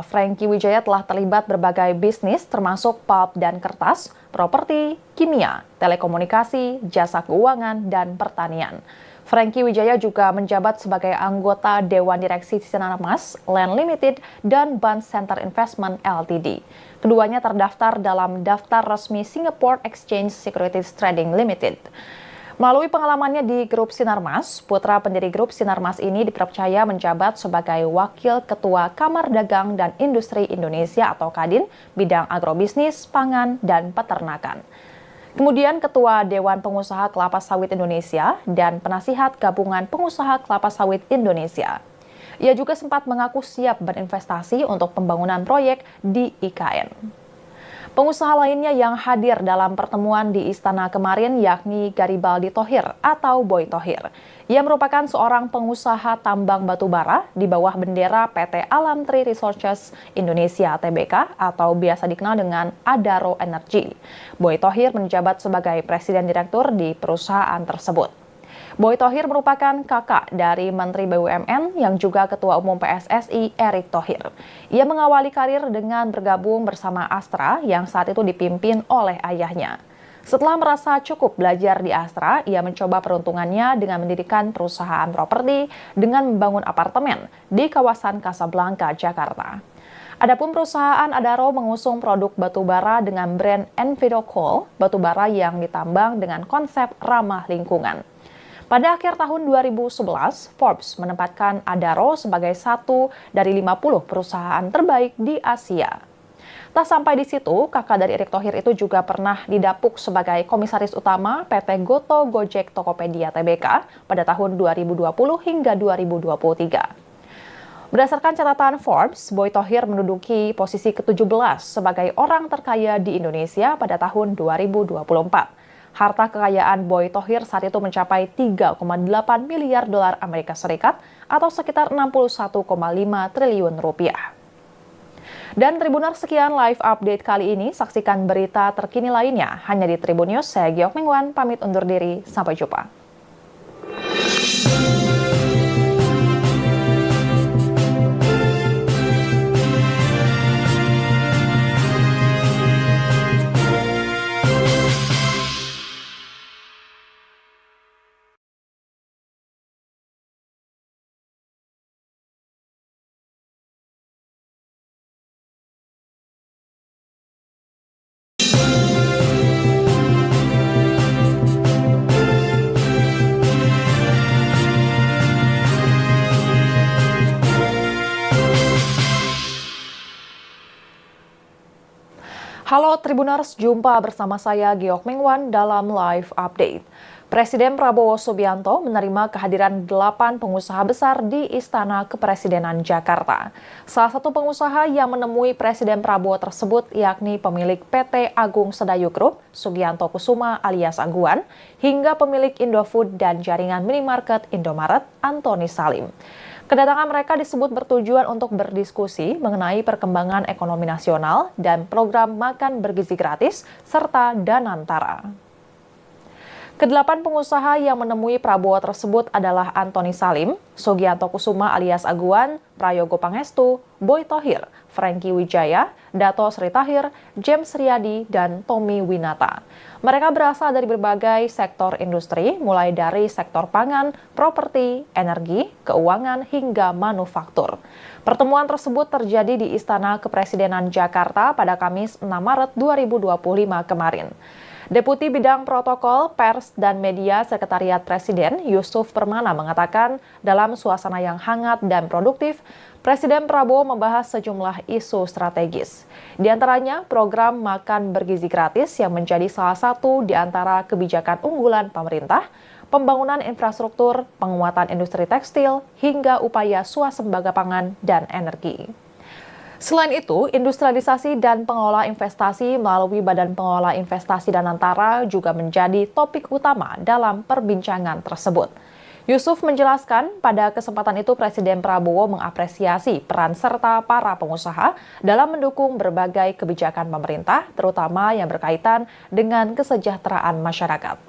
[SPEAKER 1] Franky Wijaya telah terlibat berbagai bisnis termasuk pulp dan kertas, properti, kimia, telekomunikasi, jasa keuangan, dan pertanian. Franky Wijaya juga menjabat sebagai anggota Dewan Direksi Sinarmas Land Limited dan Bank Center Investment Ltd. Keduanya terdaftar dalam daftar resmi Singapore Exchange Securities Trading Limited. Melalui pengalamannya di Grup Sinarmas, putra pendiri Grup Sinarmas ini dipercaya menjabat sebagai Wakil Ketua Kamar Dagang dan Industri Indonesia atau Kadin, bidang agrobisnis, pangan, dan peternakan. Kemudian Ketua Dewan Pengusaha Kelapa Sawit Indonesia dan Penasihat Gabungan Pengusaha Kelapa Sawit Indonesia. Ia juga sempat mengaku siap berinvestasi untuk pembangunan proyek di IKN. Pengusaha lainnya yang hadir dalam pertemuan di Istana kemarin yakni Garibaldi Thohir atau Boy Thohir. Ia merupakan seorang pengusaha tambang batubara di bawah bendera PT Alam Tree Resources Indonesia Tbk atau biasa dikenal dengan Adaro Energy. Boy Thohir menjabat sebagai Presiden Direktur di perusahaan tersebut. Boy Thohir merupakan kakak dari Menteri BUMN yang juga Ketua Umum PSSI Erick Thohir. Ia mengawali karir dengan bergabung bersama Astra yang saat itu dipimpin oleh ayahnya. Setelah merasa cukup belajar di Astra, ia mencoba peruntungannya dengan mendirikan perusahaan properti dengan membangun apartemen di kawasan Casablanca, Jakarta. Adapun perusahaan Adaro mengusung produk batubara dengan brand Envido Coal, batubara yang ditambang dengan konsep ramah lingkungan. Pada akhir tahun 2011, Forbes menempatkan Adaro sebagai satu dari 50 perusahaan terbaik di Asia. Tak sampai di situ, kakak dari Erick Thohir itu juga pernah didapuk sebagai Komisaris Utama PT Goto Gojek Tokopedia Tbk pada tahun 2020 hingga 2023. Berdasarkan catatan Forbes, Boy Thohir menduduki posisi ke-17 sebagai orang terkaya di Indonesia pada tahun 2024. Harta kekayaan Boy Thohir saat itu mencapai 3,8 miliar dolar Amerika Serikat atau sekitar 61,5 triliun rupiah. Dan Tribuners, sekian live update kali ini. Saksikan berita terkini lainnya hanya di Tribun News. Saya Giok Mingwan, pamit undur diri. Sampai jumpa. Halo Tribuners, jumpa bersama saya Giok Mingwan dalam live update. Presiden Prabowo Subianto menerima kehadiran 8 pengusaha besar di Istana Kepresidenan Jakarta. Salah satu pengusaha yang menemui Presiden Prabowo tersebut yakni pemilik PT Agung Sedayu Group, Sugianto Kusuma alias Aguan, hingga pemilik Indofood dan jaringan minimarket Indomaret, Antoni Salim. Kedatangan mereka disebut bertujuan untuk berdiskusi mengenai perkembangan ekonomi nasional dan program makan bergizi gratis serta Danantara. Kedelapan pengusaha yang menemui Prabowo tersebut adalah Antoni Salim, Sugianto Kusuma alias Aguan, Prayogo Pangestu, Boy Thohir, Franky Wijaya, Dato Sri Tahir, James Riyadi, dan Tommy Winata. Mereka berasal dari berbagai sektor industri, mulai dari sektor pangan, properti, energi, keuangan, hingga manufaktur. Pertemuan tersebut terjadi di Istana Kepresidenan Jakarta pada Kamis 6 Maret 2025 kemarin. Deputi Bidang Protokol, Pers, dan Media Sekretariat Presiden Yusuf Permana mengatakan dalam suasana yang hangat dan produktif, Presiden Prabowo membahas sejumlah isu strategis. Di antaranya program makan bergizi gratis yang menjadi salah satu di antara kebijakan unggulan pemerintah, pembangunan infrastruktur, penguatan industri tekstil, hingga upaya swasembada pangan dan energi. Selain itu, industrialisasi dan pengelola investasi melalui Badan Pengelola Investasi Danantara juga menjadi topik utama dalam perbincangan tersebut. Yusuf menjelaskan, pada kesempatan itu Presiden Prabowo mengapresiasi peran serta para pengusaha dalam mendukung berbagai kebijakan pemerintah, terutama yang berkaitan dengan kesejahteraan masyarakat.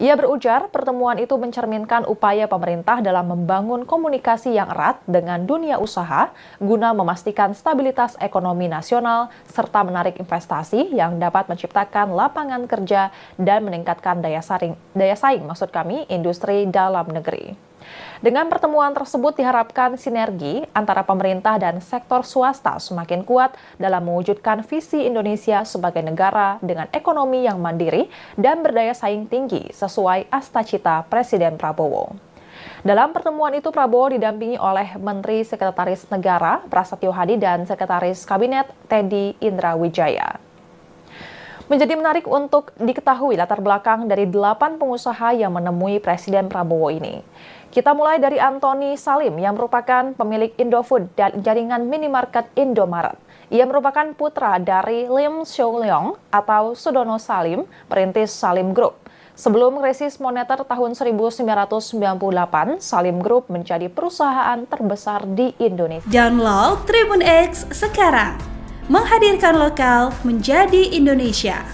[SPEAKER 1] Ia berujar, pertemuan itu mencerminkan upaya pemerintah dalam membangun komunikasi yang erat dengan dunia usaha guna memastikan stabilitas ekonomi nasional serta menarik investasi yang dapat menciptakan lapangan kerja dan meningkatkan daya saing industri dalam negeri. Dengan pertemuan tersebut diharapkan sinergi antara pemerintah dan sektor swasta semakin kuat dalam mewujudkan visi Indonesia sebagai negara dengan ekonomi yang mandiri dan berdaya saing tinggi sesuai astacita Presiden Prabowo. Dalam pertemuan itu, Prabowo didampingi oleh Menteri Sekretaris Negara Prasetyo Hadi dan Sekretaris Kabinet Teddy Indrawijaya. Menjadi menarik untuk diketahui latar belakang dari 8 pengusaha yang menemui Presiden Prabowo ini. Kita mulai dari Antoni Salim yang merupakan pemilik Indofood dan jaringan minimarket Indomaret. Ia merupakan putra dari Lim Soo Leong atau Sudono Salim, perintis Salim Group. Sebelum krisis moneter tahun 1998, Salim Group menjadi perusahaan terbesar di Indonesia.
[SPEAKER 2] Download Tribun X sekarang, menghadirkan lokal menjadi Indonesia.